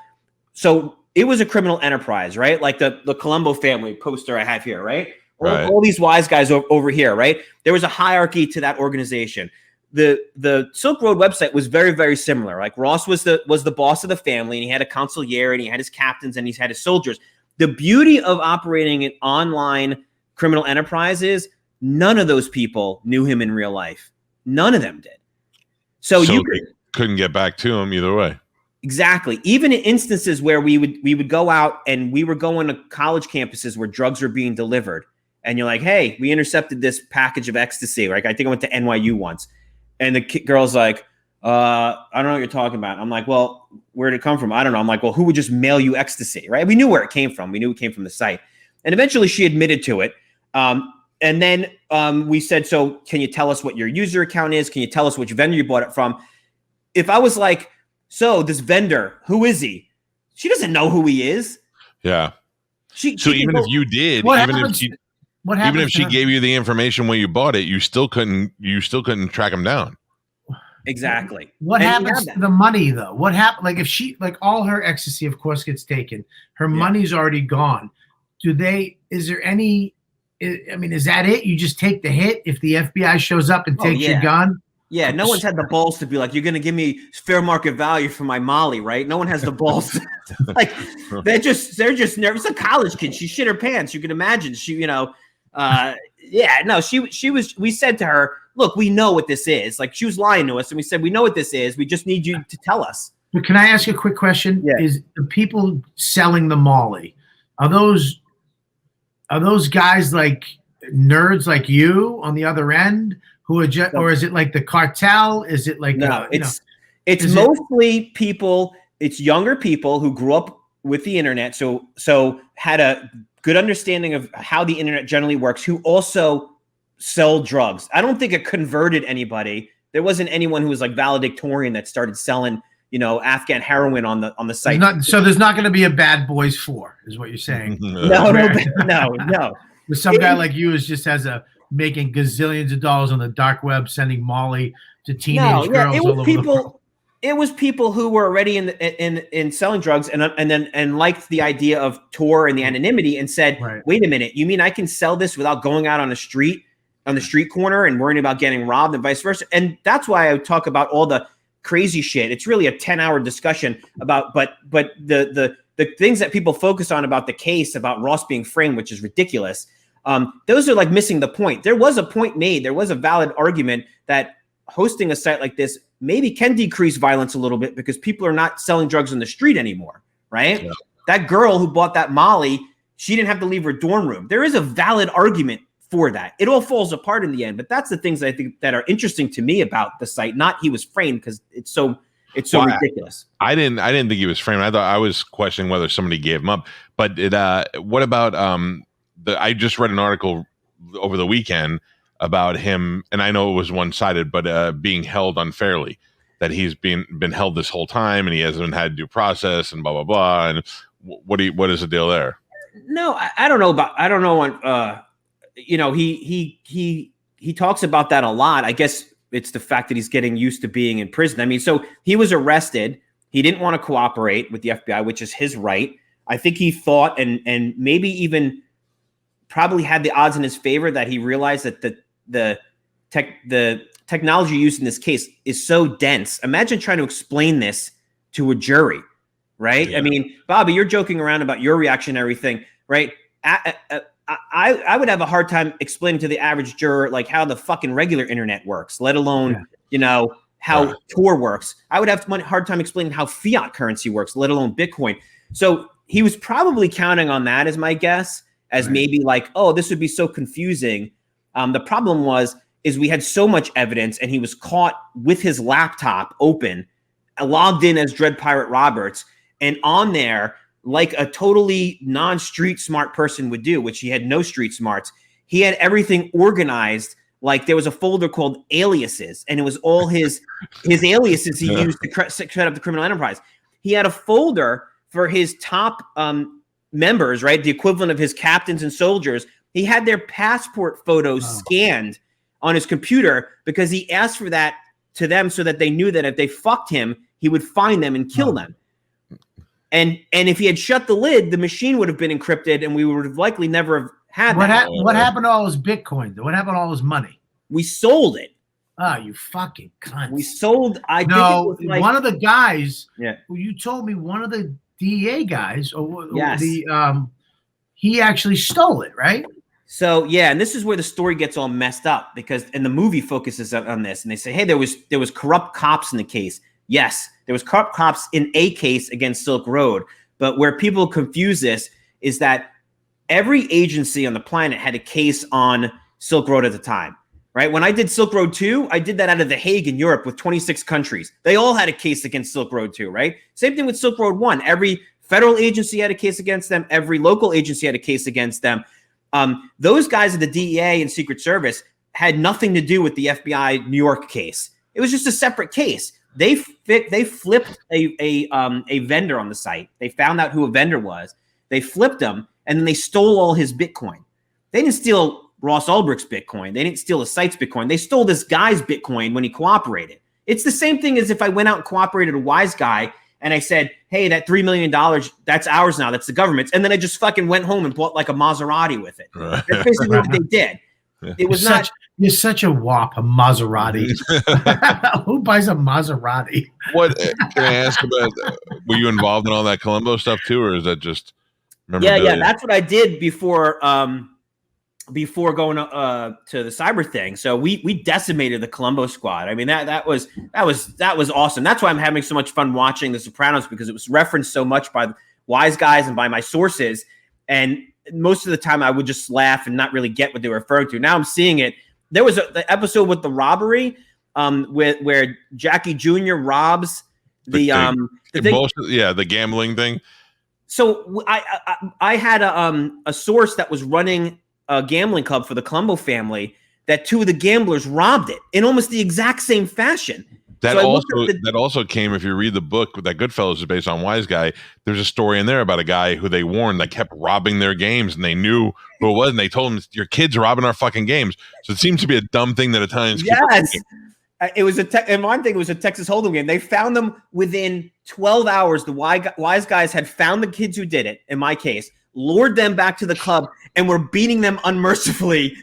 So it was a criminal enterprise, right? Like the Colombo family poster I have here, right? All these wise guys over here, right? There was a hierarchy to that organization. The Silk Road website was very, very similar. Like Ross was the boss of the family, and he had a consigliere, and he had his captains, and he had his soldiers. The beauty of operating an online criminal enterprise is none of those people knew him in real life. None of them did. So you couldn't get back to him either way. Exactly. Even in instances where we would go out and we were going to college campuses where drugs were being delivered, and you're like, hey, we intercepted this package of ecstasy. Like, I think I went to NYU once. And the girl's like, I don't know what you're talking about. I'm like, well, where did it come from? I don't know. I'm like, well, who would just mail you ecstasy, right? We knew where it came from. We knew it came from the site. And eventually she admitted to it. And then we said, so can you tell us what your user account is? Can you tell us which vendor you bought it from? If I was like, so this vendor, who is he? She doesn't know who he is. Yeah. So even if you did, even if she gave you the information when you bought it, you still couldn't track him down. Exactly. What And happens to the money though? What happened? Like if she, like all her ecstasy, of course, gets taken. Her money's already gone. Is there any? I mean, is that it? You just take the hit if the FBI shows up and takes your gun? Yeah, no one's had the balls to be like, you're going to give me fair market value for my Molly, right? No one has the balls. Like, they're just nervous. It's a college kid. She shit her pants. You can imagine. She, we said to her, look, we know what this is. Like, she was lying to us. And we said, we know what this is. We just need you to tell us. But can I ask you a quick question? Yeah. Is the people selling the Molly, are those guys like nerds like you on the other end? Who are just, or is it like the cartel? Is it like it's mostly people. It's younger people who grew up with the internet, so had a good understanding of how the internet generally works. Who also sell drugs. I don't think it converted anybody. There wasn't anyone who was like valedictorian that started selling, Afghan heroin on the site. There's not going to be a Bad Boys 4, is what you're saying? No. But some guy like you making gazillions of dollars on the dark web, sending Molly to teenage girls all over the world. It was people who were already in selling drugs and liked the idea of Tor and the anonymity and said, wait a minute, you mean I can sell this without going out on the street corner and worrying about getting robbed and vice versa? And that's why I talk about all the crazy shit. It's really a 10-hour discussion about, but the things that people focus on about the case about Ross being framed, which is ridiculous. Those are like missing the point. There was a point made. There was a valid argument that hosting a site like this maybe can decrease violence a little bit because people are not selling drugs in the street anymore, right? Yeah. That girl who bought that Molly, she didn't have to leave her dorm room. There is a valid argument for that. It all falls apart in the end, but that's the things I think that are interesting to me about the site. Not he was framed because it's so ridiculous. I didn't think he was framed. I was questioning whether somebody gave him up. But what about I just read an article over the weekend about him, and I know it was one-sided, but being held unfairly, that he's been held this whole time and he hasn't had due process and blah blah blah. And what is the deal there? No, I don't know. He talks about that a lot. I guess it's the fact that he's getting used to being in prison. I mean, so he was arrested. He didn't want to cooperate with the FBI, which is his right. I think he thought and maybe even probably had the odds in his favor that he realized that the technology used in this case is so dense. Imagine trying to explain this to a jury, right? Yeah. I mean, Bobby, you're joking around about your reaction and everything, right? I would have a hard time explaining to the average juror like how the fucking regular internet works, let alone how Tor works. I would have a hard time explaining how fiat currency works, let alone Bitcoin. So he was probably counting on that as my guess. As maybe like, oh, this would be so confusing. The problem is we had so much evidence and he was caught with his laptop open, logged in as Dread Pirate Roberts, and on there, like a totally non-street smart person would do, which he had no street smarts. He had everything organized. Like there was a folder called aliases, and it was all his aliases he used to set up the criminal enterprise. He had a folder for his top members, right? The equivalent of his captains and soldiers. He had their passport photos scanned on his computer because he asked for that to them so that they knew that if they fucked him, he would find them and kill them. And if he had shut the lid, the machine would have been encrypted and we would have likely never have had that. What happened to all his Bitcoin? What happened to all his money? We sold it. Oh, you fucking cunt. We sold. One of the guys. Yeah. You told me one of the DEA guys, he actually stole it, right? So yeah, and this is where the story gets all messed up and the movie focuses on this, and they say, hey, there was corrupt cops in the case. Yes, there was corrupt cops in a case against Silk Road, but where people confuse this is that every agency on the planet had a case on Silk Road at the time. Right? When I did Silk Road 2, I did that out of The Hague in Europe with 26 countries. They all had a case against Silk Road 2, right? Same thing with Silk Road 1. Every federal agency had a case against them. Every local agency had a case against them. Those guys at the DEA and Secret Service had nothing to do with the FBI New York case. It was just a separate case. They flipped a vendor on the site. They found out who a vendor was. They flipped him, and then they stole all his Bitcoin. They didn't steal Ross Ulbricht's Bitcoin. They didn't steal the site's Bitcoin. They stole this guy's Bitcoin when he cooperated. It's the same thing as if I went out and cooperated a wise guy and I said, hey, that $3 million, that's ours now. That's the government's. And then I just fucking went home and bought like a Maserati with it. That's basically what they did. It was You're such a wop, a Maserati. Who buys a Maserati? What can I ask about? Were you involved in all that Columbo stuff too, or is that just? Yeah, that's what I did before going to the cyber thing. So we decimated the Columbo squad. I mean that was awesome. That's why I'm having so much fun watching The Sopranos, because it was referenced so much by wise guys and by my sources, and most of the time I would just laugh and not really get what they were referring to. Now I'm seeing it. There was the episode with the robbery, where Jackie Jr. robs the thing. The gambling thing. So I had a source that was running a gambling club for the Columbo family, that two of the gamblers robbed it in almost the exact same fashion. That also came, if you read the book that Goodfellas is based on Wise Guy, there's a story in there about a guy who they warned that kept robbing their games, and they knew who it was, and they told him, your kid's robbing our fucking games. So it seems to be a dumb thing that Italians keep doing. It was and one thing, it was a Texas Hold'em game. They found them within 12 hours. The wise guys had found the kids who did it, in my case, lured them back to the club, and were beating them unmercifully.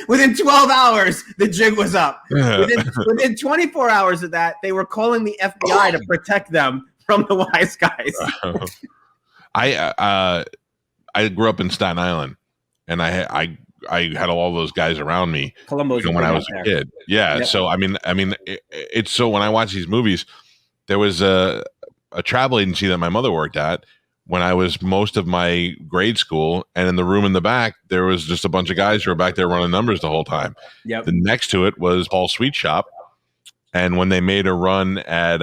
Within 12 hours, the jig was up. Within 24 hours of that, they were calling the FBI to protect them from the wise guys. I grew up in Staten Island, and I had all those guys around me when I was a kid. Yeah. Yep. So I mean, it's so when I watch these movies, there was a travel agency that my mother worked at when I was most of my grade school, and in the room in the back, there was just a bunch of guys who were back there running numbers the whole time. Yep. The next to it was Paul's Sweet Shop, and when they made a run at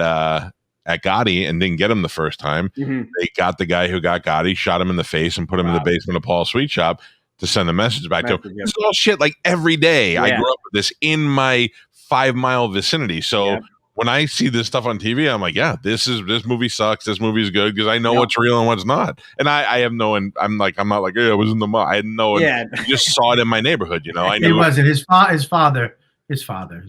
Gotti and didn't get him the first time, they got the guy who got Gotti, shot him in the face, and put him in the basement of Paul's Sweet Shop to send a message back to him. This is all shit like every day. Yeah. I grew up with this in my 5-mile vicinity. So when I see this stuff on TV, I'm like, yeah, this movie sucks. This movie is good, because I know what's real and what's not. And I have no, and I'm not like, hey, I was in the mob. I had no, I just saw it in my neighborhood. I knew it wasn't his father. My father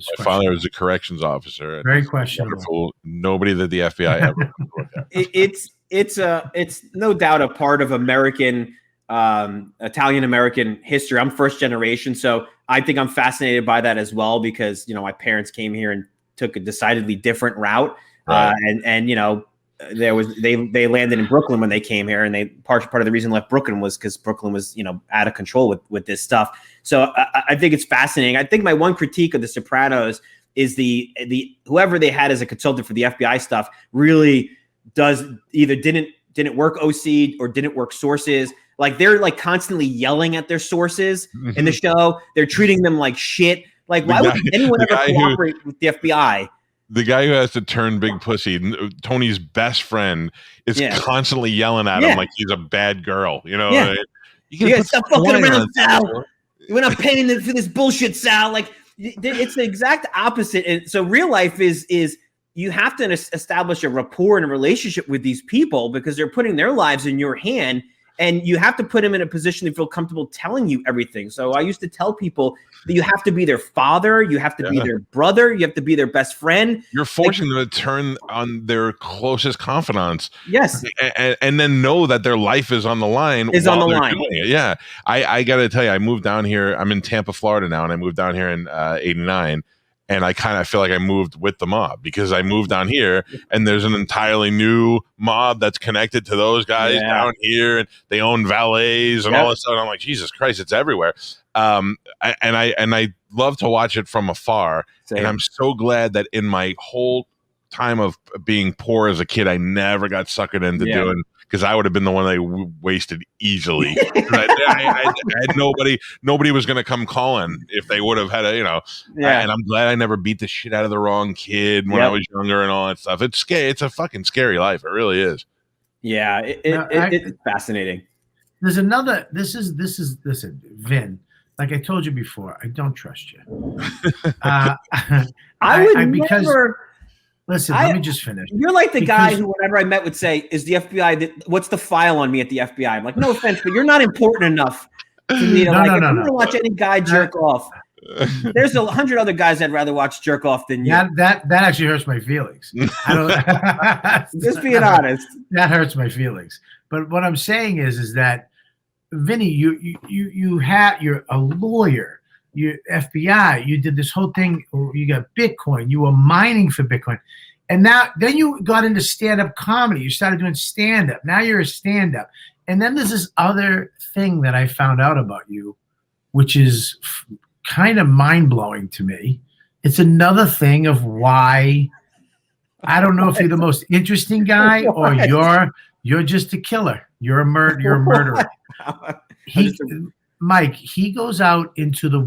was a corrections officer. Very questionable. Nobody that the FBI ever looked at. It's no doubt a part of American, Italian American history. I'm first generation, so I think I'm fascinated by that as well, because my parents came here and took a decidedly different route, right. and they landed in Brooklyn when they came here, and part of the reason they left Brooklyn was because Brooklyn was out of control with this stuff. So I think it's fascinating. I think my one critique of The Sopranos is the whoever they had as a consultant for the FBI stuff really didn't work OC or didn't work sources. Like, they're like constantly yelling at their sources in the show. They're treating them like shit. Like, why would anyone ever cooperate with the FBI? The guy who has to turn big pussy, Tony's best friend, is constantly yelling at him like he's a bad girl. You guys stop fucking around, Sal. We're not paying for this bullshit, Sal. Like, it's the exact opposite. And so real life is you have to establish a rapport and a relationship with these people, because they're putting their lives in your hand. And you have to put them in a position to feel comfortable telling you everything. So I used to tell people that you have to be their father, you have to be their brother, you have to be their best friend. You're forcing them to turn on their closest confidants. Yes. And then know that their life is on the line. Yeah. I got to tell you, I moved down here. I'm in Tampa, Florida now, and I moved down here in 89. And I kind of feel like I moved with the mob, because I moved down here and there's an entirely new mob that's connected to those guys down here, and they own valets and all that stuff. And I'm like, Jesus Christ, it's everywhere. And I love to watch it from afar. Same. And I'm so glad that in my whole time of being poor as a kid, I never got suckered into doing, because I would have been the one that wasted easily. I had nobody was going to come calling if they would have had and I'm glad I never beat the shit out of the wrong kid when I was younger and all that stuff. It's scary. It's a fucking scary life. It really is. Yeah. It's fascinating. There's another, listen, Vin, like I told you before, I don't trust you. Listen, let me just finish. You're like the guy who, whenever I met, would say, "Is the FBI? What's the file on me at the FBI?" I'm like, no offense, but you're not important enough for me to I'm going to watch any guy jerk off. There's 100 other guys I'd rather watch jerk off than you. That actually hurts my feelings. I don't, Just being honest. That hurts my feelings. But what I'm saying is that Vinny, you're a lawyer, you're FBI, you did this whole thing, you got Bitcoin, you were mining for Bitcoin. And then you got into stand-up comedy. You started doing stand-up. Now you're a stand-up. And then there's this other thing that I found out about you, which is kind of mind-blowing to me. It's another thing of why I don't know if you're the most interesting guy or you're just a killer. You're a murderer. Mike, he goes out into the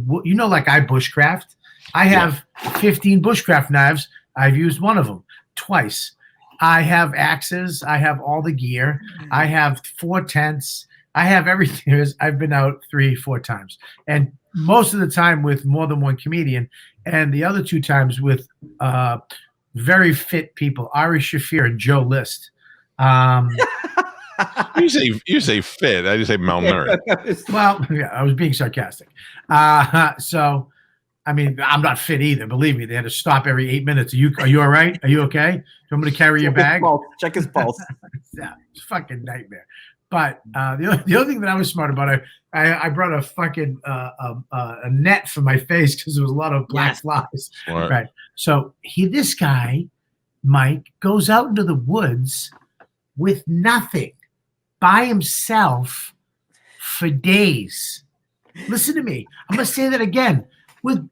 like I bushcraft. I have 15 bushcraft knives. I've used one of them twice. I have axes. I have all the gear. I have 4 tents. I have everything. I've been out 3-4 times, and most of the time with more than one comedian, and the other 2 times with very fit people, Ari Shafir and Joe List. You say fit. I just say malnourished. Well, yeah, I was being sarcastic. So, I mean, I'm not fit either. Believe me, they had to stop every 8 minutes. Are you all right? Are you okay? Do you want me to carry your bag? Check his pulse. Yeah, it's a fucking nightmare. But the other thing that I was smart about, I brought a fucking a net for my face because there was a lot of black flies. Smart. Right. So this guy, Mike, goes out into the woods with nothing, by himself for days. Listen to me. I'm gonna say that again. With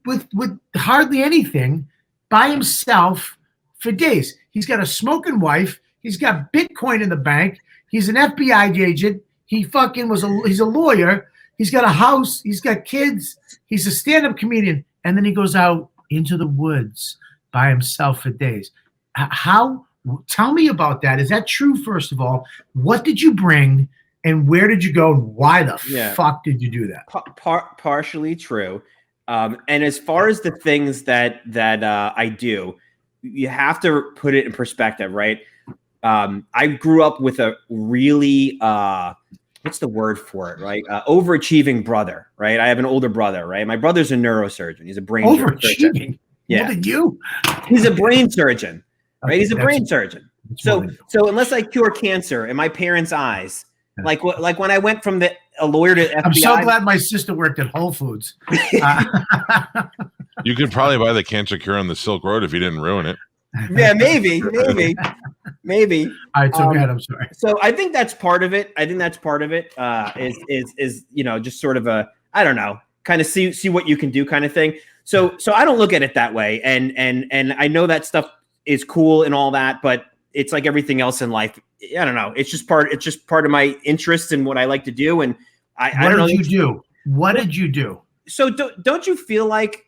hardly anything, by himself for days. He's got a smoking wife. He's got Bitcoin in the bank. He's an FBI agent. He fucking he's a lawyer. He's got a house. He's got kids. He's a stand-up comedian. And then he goes out into the woods by himself for days. Tell me about that. Is that true, first of all? What did you bring and where did you go? And why the fuck did you do that? Partially true. And as far as the things that I do, you have to put it in perspective, right? I grew up with a really, what's the word for it, right? Overachieving brother, right? I have an older brother, right? My brother's a neurosurgeon. He's a brain surgeon. Overachieving? Yeah. More than you? He's a brain surgeon, right? Okay, He's a brain surgeon. So unless I cure cancer in my parents' eyes, like when I went from a lawyer to FBI. I'm so glad my sister worked at Whole Foods. You could probably buy the cancer cure on the Silk Road if you didn't ruin it. Yeah, maybe. All right, so go ahead. I'm sorry. So I think that's part of it. Is just sort of a, I don't know, kind of see what you can do kind of thing. So I don't look at it that way. And I know that stuff is cool and all that, but it's like everything else in life. I don't know. It's just part of my interest and what I like to do. And I don't know. What did you do? So don't you feel like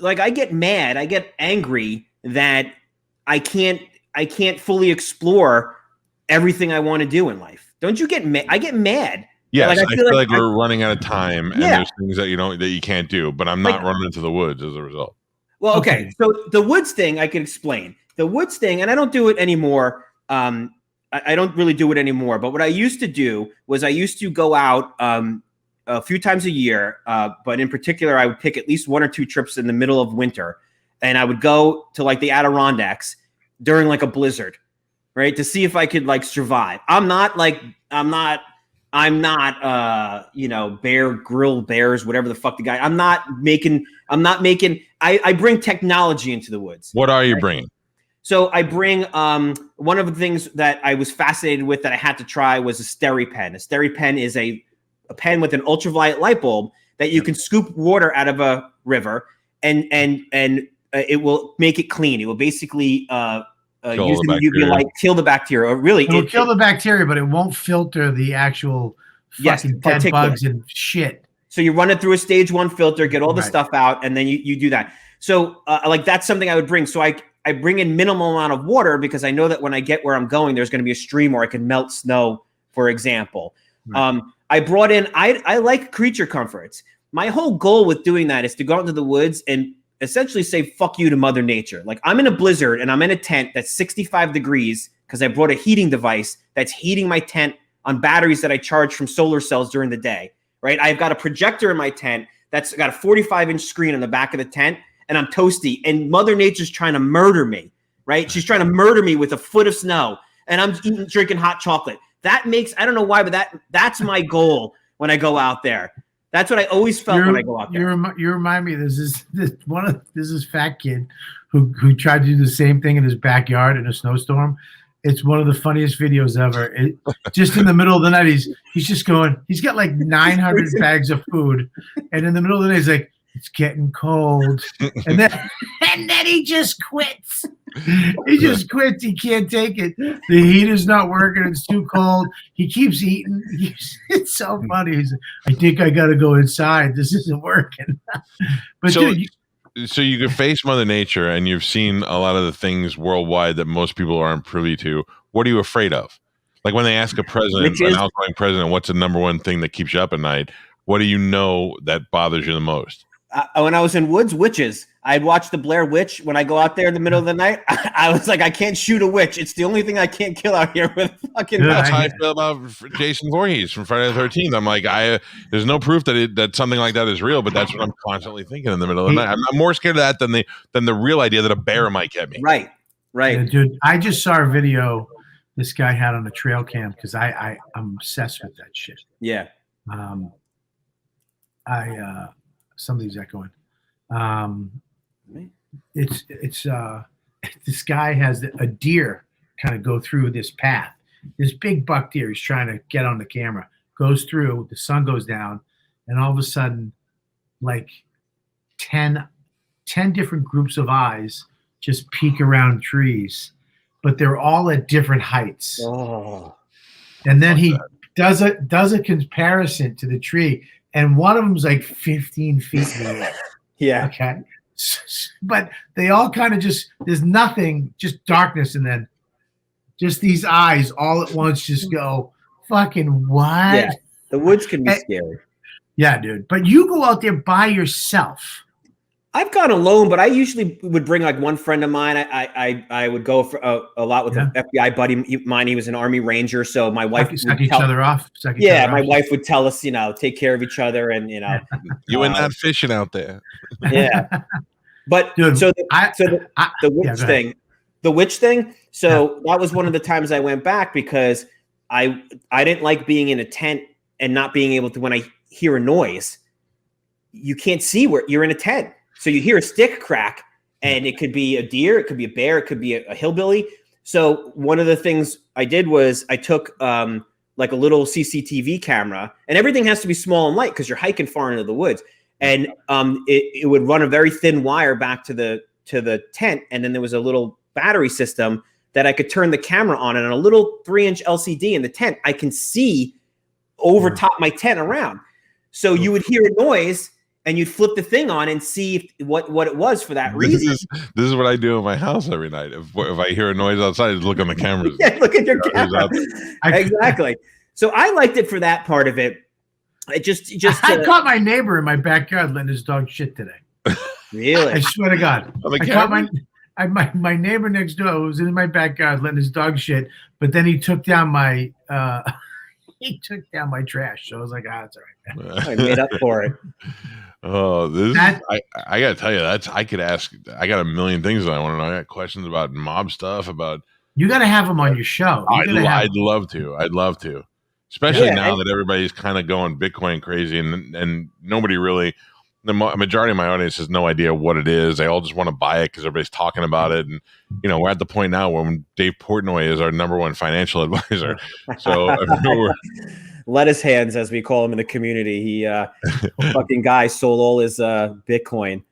I get mad, I get angry that I can't fully explore everything I want to do in life? Don't you get mad? I get mad. Yes, I feel like we're running out of time, and there's things that you can't do. But I'm not running into the woods as a result. Well, okay. So the woods thing I can explain. The woods thing, and I don't do it anymore. I don't really do it anymore. But what I used to do was I used to go out a few times a year. But in particular, I would pick at least 1 or 2 trips in the middle of winter, and I would go to like the Adirondacks during like a blizzard, right, to see if I could like survive. I'm not Bear Grill Bears, whatever the fuck the guy. I bring technology into the woods. What are you bringing? So I bring one of the things that I was fascinated with that I had to try was a SteriPen. A SteriPen is a pen with an ultraviolet light bulb that you can scoop water out of a river and it will make it clean. It will basically using the UV light kill the bacteria. It'll kill the bacteria, but it won't filter the actual fucking dead bugs and shit. So you run it through a stage 1 filter, get all the stuff out, and then you do that. So that's something I would bring. So I bring in minimal amount of water because I know that when I get where I'm going, there's going to be a stream where I can melt snow, for example. Right. I brought in, I like creature comforts. My whole goal with doing that is to go out into the woods and essentially say, fuck you to Mother Nature. Like I'm in a blizzard and I'm in a tent that's 65 degrees because I brought a heating device that's heating my tent on batteries that I charge from solar cells during the day, right? I've got a projector in my tent that's got a 45-inch screen on the back of the tent, and I'm toasty, and Mother Nature's trying to murder me, right? She's trying to murder me with a foot of snow, and I'm drinking hot chocolate. That makes, I don't know why, but that's my goal when I go out there. That's what I always felt when I go out there. You remind me, this is fat kid who tried to do the same thing in his backyard in a snowstorm. It's one of the funniest videos ever. Just in the middle of the night, he's just going. He's got like 900 bags of food, and in the middle of the night, he's like, "It's getting cold," and then he just quits. He just quits. He can't take it. The heat is not working. It's too cold. He keeps eating. It's so funny. He's like, I think I got to go inside. This isn't working. But so, dude, so you can face Mother Nature, and you've seen a lot of the things worldwide that most people aren't privy to. What are you afraid of? Like when they ask a president, an outgoing president, what's the number one thing that keeps you up at night? What do you know that bothers you the most? When I was in woods, witches. I'd watch the Blair Witch when I go out there in the middle of the night. I was like, I can't shoot a witch. It's the only thing I can't kill out here with fucking. That's how I feel about Jason Voorhees from Friday the 13th. I'm like, there's no proof that something like that is real, but that's what I'm constantly thinking in the middle of the night. I'm more scared of that than the real idea that a bear might get me. Right. Yeah, dude, I just saw a video this guy had on a trail cam because I'm obsessed with that shit. Yeah. Somebody's echoing. It's this guy has a deer kind of go through this path. This big buck deer, he's trying to get on the camera, goes through, the sun goes down, and all of a sudden, like 10 different groups of eyes just peek around trees, but they're all at different heights. Oh. And then he does a comparison to the tree, and one of them's like 15 feet in the air. Yeah. Okay. But they all kind of there's nothing, just darkness, and then just these eyes all at once just go, fucking what? Yeah. The woods can be scary. Yeah, dude. But you go out there by yourself. I've gone alone, but I usually would bring like one friend of mine. I would go for a lot with an FBI buddy of mine. He was an Army Ranger, so my wife would suck each other off. My wife would tell us, take care of each other, and you were not fishing out there. Yeah, but dude, the witch thing. So that was one of the times I went back because I didn't like being in a tent and not being able to. When I hear a noise, you can't see where you're in a tent. So you hear a stick crack, and it could be a deer, it could be a bear, it could be a hillbilly. So one of the things I did was I took like a little CCTV camera, and everything has to be small and light because you're hiking far into the woods. And it would run a very thin wire back to the tent, and then there was a little battery system that I could turn the camera on, and on a little 3-inch LCD in the tent, I can see over top my tent around. So you would hear a noise, and you'd flip the thing on and see what it was for that reason. This is what I do in my house every night. If I hear a noise outside, I just look on the cameras. Yeah, look at your camera. Exactly. So I liked it for that part of it. I caught my neighbor in my backyard letting his dog shit today. Really? I swear to God. I caught my neighbor next door who was in my backyard letting his dog shit, but then he took down my trash. So I was like, it's all right. I made up for it. Oh, I gotta tell you, I could ask. I got a million things that I want to know. I got questions about mob stuff. About you got to have them on your show. I'd love to, especially now that everybody's kind of going Bitcoin crazy, and nobody really. The majority of my audience has no idea what it is. They all just want to buy it because everybody's talking about it, and we're at the point now when Dave Portnoy is our number one financial advisor. So lettuce hands, as we call him in the community. He fucking guy sold all his Bitcoin.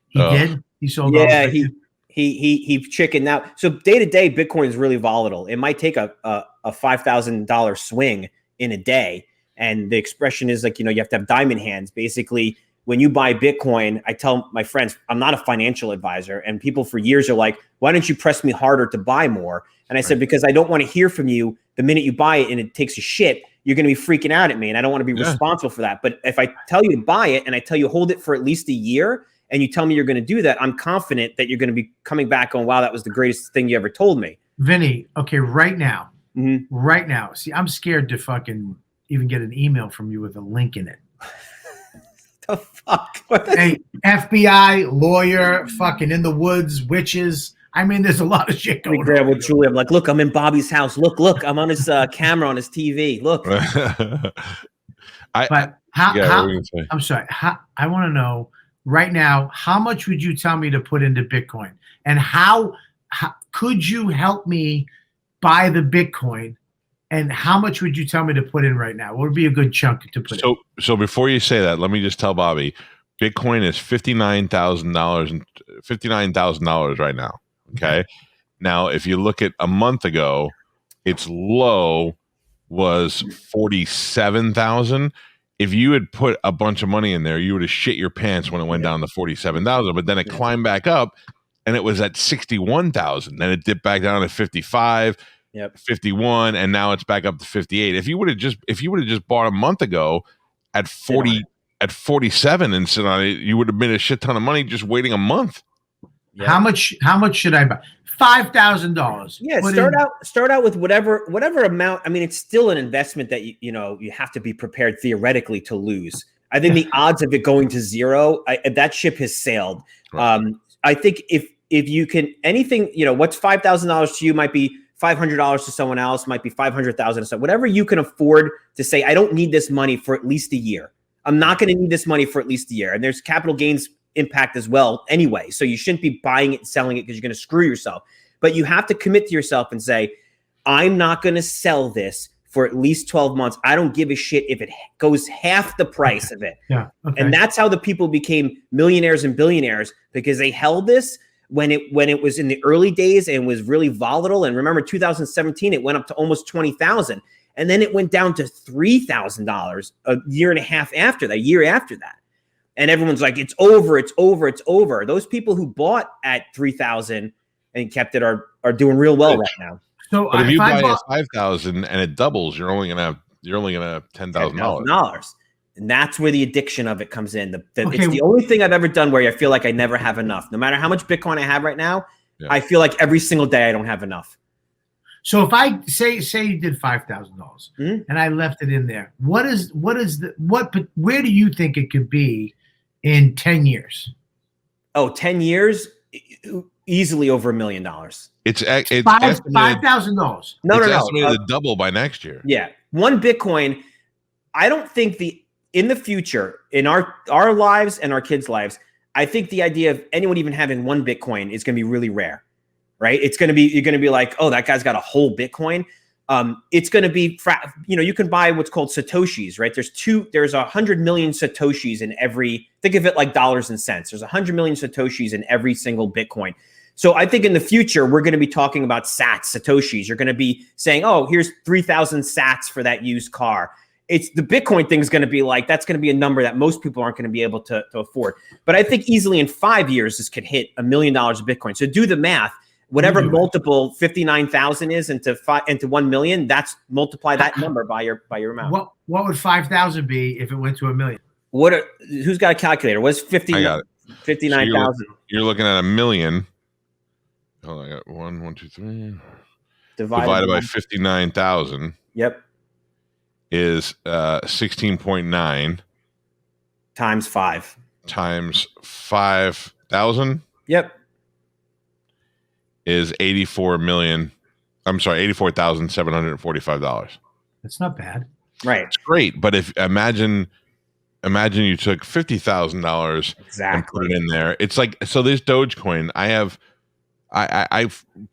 He did. He sold. Yeah, he chickened out. So day to day, Bitcoin is really volatile. It might take a $5,000 swing in a day, and the expression is like you have to have diamond hands. Basically, when you buy Bitcoin, I tell my friends I'm not a financial advisor, and people for years are like, "Why don't you press me harder to buy more?" And I said, because I don't want to hear from you the minute you buy it and it takes a shit. You're going to be freaking out at me, and I don't want to be responsible for that. But if I tell you to buy it and I tell you hold it for at least a year, and you tell me you're going to do that, I'm confident that you're going to be coming back on, wow, that was the greatest thing you ever told me. Vinny, okay, right now. See, I'm scared to fucking even get an email from you with a link in it. The fuck? Hey, FBI, lawyer, fucking in the woods, witches. I mean, there's a lot of shit going on. With Julie, I'm like, look, I'm in Bobby's house. Look, I'm on his camera on his TV. Look. But I'm sorry. I want to know right now, how much would you tell me to put into Bitcoin? And how could you help me buy the Bitcoin? And how much would you tell me to put in right now? What would be a good chunk to put in? So before you say that, let me just tell Bobby, Bitcoin is $59,000 right now. Okay. Now, if you look at a month ago, its low was 47,000. If you had put a bunch of money in there, you would have shit your pants when it went down to 47,000. But then it climbed back up, and it was at 61,000. Then it dipped back down to 55, 51, and now it's back up to 58. If you would have just bought a month ago at 47 and sit on it, you would have made a shit ton of money just waiting a month. Yep. How much should I buy? $5,000. Yeah, start out with whatever amount. I mean, it's still an investment that you have to be prepared theoretically to lose. I think the odds of it going to zero, that ship has sailed. Right. I think if you can anything, what's $5,000 to you might be $500 to someone else, might be $500,000 to someone. Whatever you can afford to say, I don't need this money for at least a year. I'm not going to need this money for at least a year. And there's capital gains impact as well anyway. So you shouldn't be buying it and selling it because you're going to screw yourself. But you have to commit to yourself and say, I'm not going to sell this for at least 12 months. I don't give a shit if it goes half the price of it. Yeah. Okay. And that's how the people became millionaires and billionaires, because they held this when it was in the early days and was really volatile. And remember, 2017, it went up to almost 20,000. And then it went down to $3,000 a year and a half after that, year after that. And everyone's like, it's over, it's over, it's over. Those people who bought at 3,000 and kept it are doing real well right now. So but if you buy at 5,000 and it doubles, you're only gonna have $10,000. And that's where the addiction of it comes in. It's the only thing I've ever done where I feel like I never have enough. No matter how much Bitcoin I have right now, I feel like every single day I don't have enough. So if I say you did $5,000 and I left it in there, where do you think it could be in 10 years? Oh, 10 years, easily over $1 million. It's $5,000. No. Estimated to double by next year. Yeah, one Bitcoin. I don't think in the future, in our lives and our kids' lives, I think the idea of anyone even having one Bitcoin is going to be really rare, right? You're going to be like, oh, that guy's got a whole Bitcoin. It's going to be, you can buy what's called Satoshis, right? There's 100 million Satoshis in every, think of it like dollars and cents. There's 100 million Satoshis in every single Bitcoin. So I think in the future, we're going to be talking about sats, Satoshis. You're going to be saying, oh, here's 3,000 sats for that used car. It's the Bitcoin thing is going to be like, that's going to be a number that most people aren't going to be able to afford. But I think easily in 5 years, this could hit $1 million of Bitcoin. So do the math. Whatever multiple 59,000 is into 1 million, that's multiply that number by your amount. What would 5,000 be if it went to $1 million? Who's got a calculator? What's 59,000? So you're looking at $1 million. Hold on, I got 1, 2, 3. Divided by 59,000. Yep. Is 16.9 times 5 times 5,000. Yep. Is $84,745. That's not bad. Right. It's great, but if imagine you took $50,000 and put it in there. It's like, so this Dogecoin, I've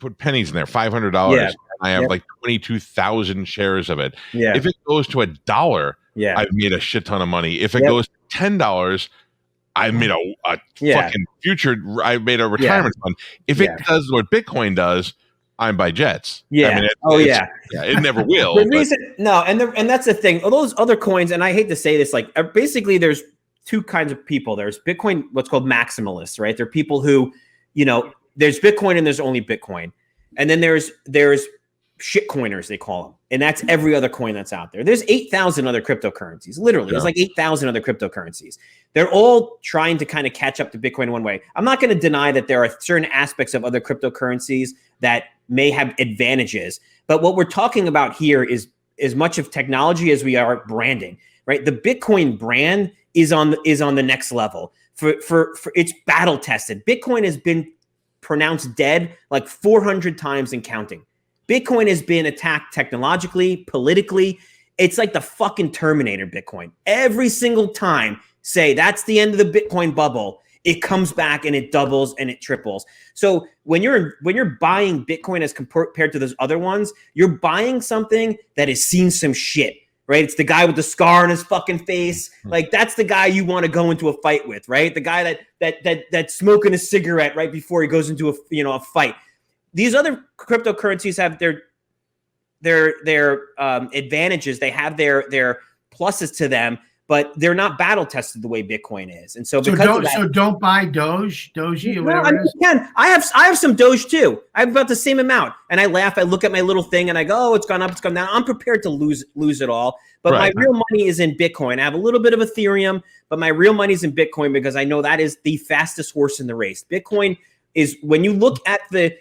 put pennies in there, $500. Yeah. I have like 22,000 shares of it. Yeah. If it goes to $1, I've made a shit ton of money. If it goes to $10, I've made a fucking future. I've made a retirement fund. If it does what Bitcoin does, I'm by jets. Yeah. I mean, it never will. And that's the thing. All those other coins, and I hate to say this, like basically there's two kinds of people. There's Bitcoin, what's called maximalists, right? They're people who, there's Bitcoin and there's only Bitcoin. And then there's shitcoiners, they call them. And that's every other coin that's out there. There's 8,000 other cryptocurrencies. Literally, there's like 8,000 other cryptocurrencies. They're all trying to kind of catch up to Bitcoin in one way. I'm not going to deny that there are certain aspects of other cryptocurrencies that may have advantages. But what we're talking about here is as much of technology as we are branding, right? The Bitcoin brand is on the next level. For it's battle tested. Bitcoin has been pronounced dead like 400 times and counting. Bitcoin has been attacked technologically, politically. It's like the fucking Terminator, Bitcoin. Every single time, say that's the end of the Bitcoin bubble, it comes back and it doubles and it triples. So when you're buying Bitcoin as compared to those other ones, you're buying something that has seen some shit, right? It's the guy with the scar on his fucking face. Like that's the guy you want to go into a fight with, right? The guy that's smoking a cigarette right before he goes into a fight. These other cryptocurrencies have their advantages. They have their pluses to them, but they're not battle tested the way Bitcoin is. And so don't buy Doge or whatever it is. I have some Doge too. I have about the same amount, and I laugh. I look at my little thing and I go, "Oh, it's gone up, it's gone down." I'm prepared to lose it all, but my real money is in Bitcoin. I have a little bit of Ethereum, but my real money is in Bitcoin because I know that is the fastest horse in the race. Bitcoin is when you look at the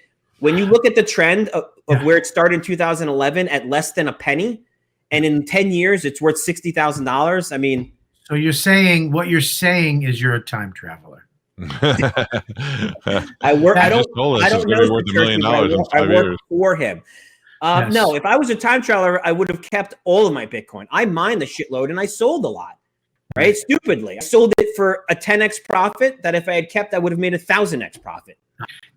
trend of where it started in 2011 at less than a penny, and in 10 years it's worth $60,000. I mean, so what you're saying is you're a time traveler. I work. I don't know. Worth $1 million in 5 years. For him. Yes. No, if I was a time traveler, I would have kept all of my Bitcoin. I mined the shitload and I sold a lot, right? Stupidly, I sold it for a 10x profit. That if I had kept, I would have made a 1000x profit.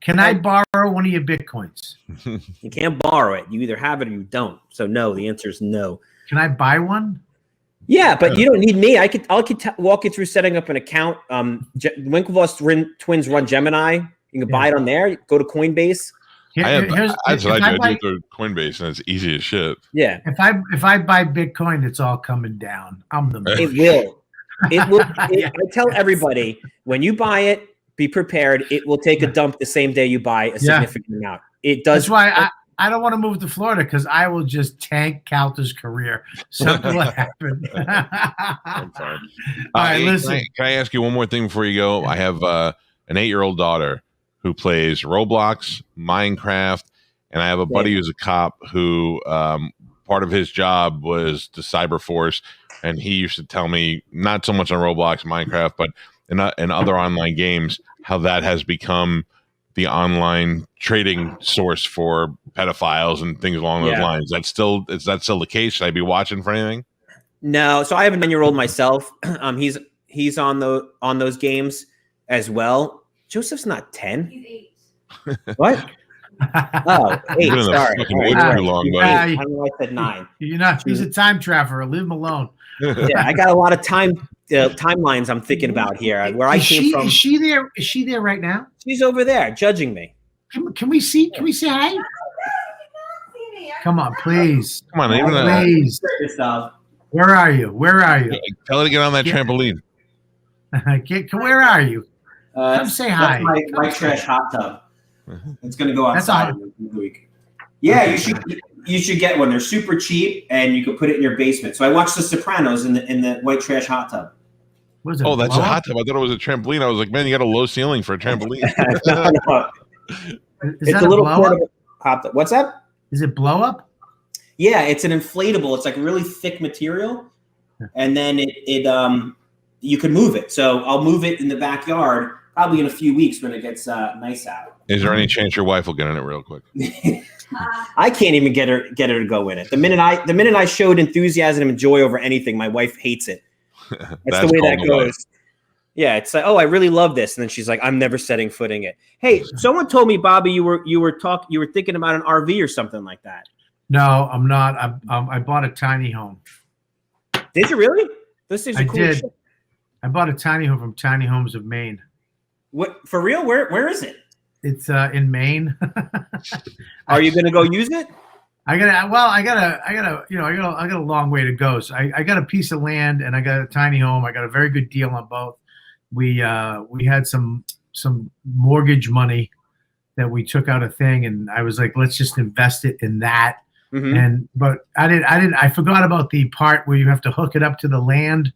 Can I borrow one of your Bitcoins? You can't borrow it. You either have it or you don't. So no, the answer is no. Can I buy one? Yeah, but you don't need me. I could walk you through setting up an account. Winklevoss twins run Gemini. You can buy it on there. Go to Coinbase. That's what I do. I do through Coinbase, and it's easy as shit. Yeah. If I buy Bitcoin, it's all coming down. I'm the man. It will. It will. I tell everybody when you buy it, be prepared. It will take a dump the same day you buy a significant amount. It does. That's why I don't want to move to Florida because I will just tank Calta's career. Something will happen. I'm sorry. All right, listen. Can I ask you one more thing before you go? I have an 8-year-old daughter who plays Roblox, Minecraft, and I have a buddy who's a cop who part of his job was the cyber force, and he used to tell me, not so much on Roblox, Minecraft, but in other online games, how that has become the online trading source for pedophiles and things along those lines. Is that still the case? Should I be watching for anything? No. So I have a 9-year-old myself. He's on those games as well. Joseph's not 10. He's 8. What? Oh, 8. Sorry. Way too long, buddy. I don't know. I said 9. He's a time traveler. Leave him alone. Yeah, I got a lot of timelines I'm thinking about here. Where I came from. Is she there? Is she there right now? She's over there judging me. Can we see? Can we say hi? Come on, please. Come on, even please. Where are you? Tell her to get on that trampoline. Where are you? Come say hi. That's my trash hot tub. It's going to go outside in the week. Yeah, you should get one. They're super cheap, and you can put it in your basement. So I watched The Sopranos in the white trash hot tub. That's a hot tub. I thought it was a trampoline. I was like, man, you got a low ceiling for a trampoline. No. It's a little portable hot tub. What's that? Is it blow up? Yeah, it's an inflatable. It's like really thick material, and then it you can move it. So I'll move it in the backyard probably in a few weeks when it gets nice out. Is there any chance your wife will get in it real quick? I can't even get her to go in it. The minute I showed enthusiasm and joy over anything, my wife hates it. That's the way that goes. Yeah, it's like, oh, I really love this, and then she's like, I'm never setting foot in it. Hey, someone told me, Bobby, you were thinking about an RV or something like that. No, I'm not. I bought a tiny home. Did you really? Those things are cool. I did. I bought a tiny home from Tiny Homes of Maine. What, for real? Where is it? It's in Maine. Are you gonna go use it? I got a long way to go. So I got a piece of land and I got a tiny home. I got a very good deal on both. We had some mortgage money that we took out a thing, and I was like, let's just invest it in that. Mm-hmm. But I forgot about the part where you have to hook it up to the land,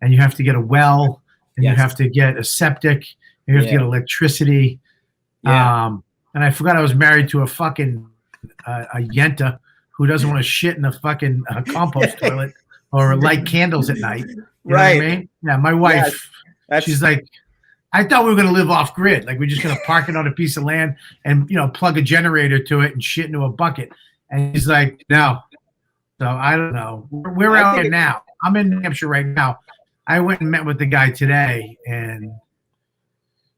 and you have to get a well, and you have to get a septic, and you have to get electricity. Yeah. And I forgot I was married to a fucking a yenta who doesn't want to shit in a fucking compost toilet or light candles at night. You Right. know what I mean? Yeah, my wife, she's like, I thought we were going to live off grid. Like we're just going to park it on a piece of land and, plug a generator to it and shit into a bucket. And he's like, no. So I don't know. We're out here now. I'm in New Hampshire right now. I went and met with the guy today, and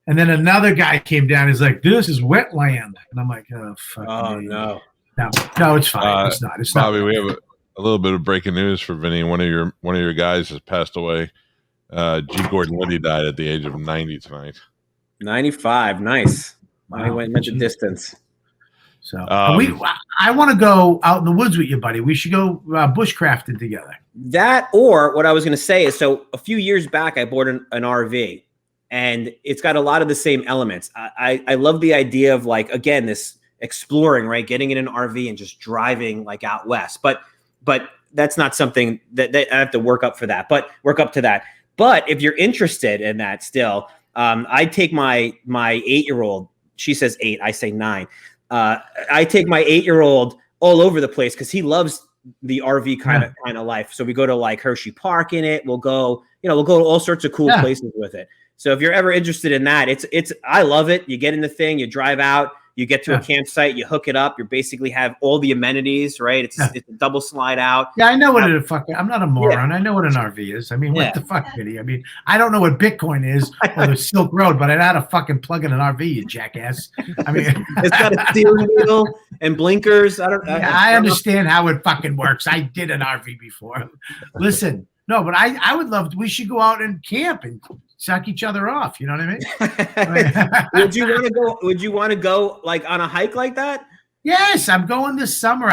then another guy came down. He's like, "This is wetland," and I'm like, "Oh fuck." Oh no, it's fine. It's not. It's Bobby, not. we have a little bit of breaking news for Vinny. One of your guys has passed away. G. Gordon Liddy died at the age of 90 tonight. 95. Nice. Wow. I went the distance. So I want to go out in the woods with you, buddy. We should go bushcrafting together. That, or what I was going to say is, so a few years back, I bought an RV, and it's got a lot of the same elements. I love the idea of, like, again, this exploring, right? Getting in an RV and just driving like out west. But that's not something that I have to work up to that. But if you're interested in that still, I take my 8-year-old. She says 8. I say 9. I take my 8-year-old all over the place because he loves the RV kind of life. So we go to like Hershey Park in it. We'll go to all sorts of cool places with it. So if you're ever interested in that, I love it. You get in the thing, you drive out, you get to a campsite, you hook it up. You basically have all the amenities, right? It's a double slide out. Yeah, I know what I'm not a moron. I know what an RV is. I mean, what the fuck, Vinny? I mean, I don't know what Bitcoin is or the Silk Road, but I know how to fucking plug in an RV, you jackass. I mean, it's got a steering wheel and blinkers. I understand how it fucking works. I did an RV before. Listen, no, but I would love. We should go out and camp and suck each other off. You know what I mean? Would you want to go like on a hike like that? Yes, I'm going this summer.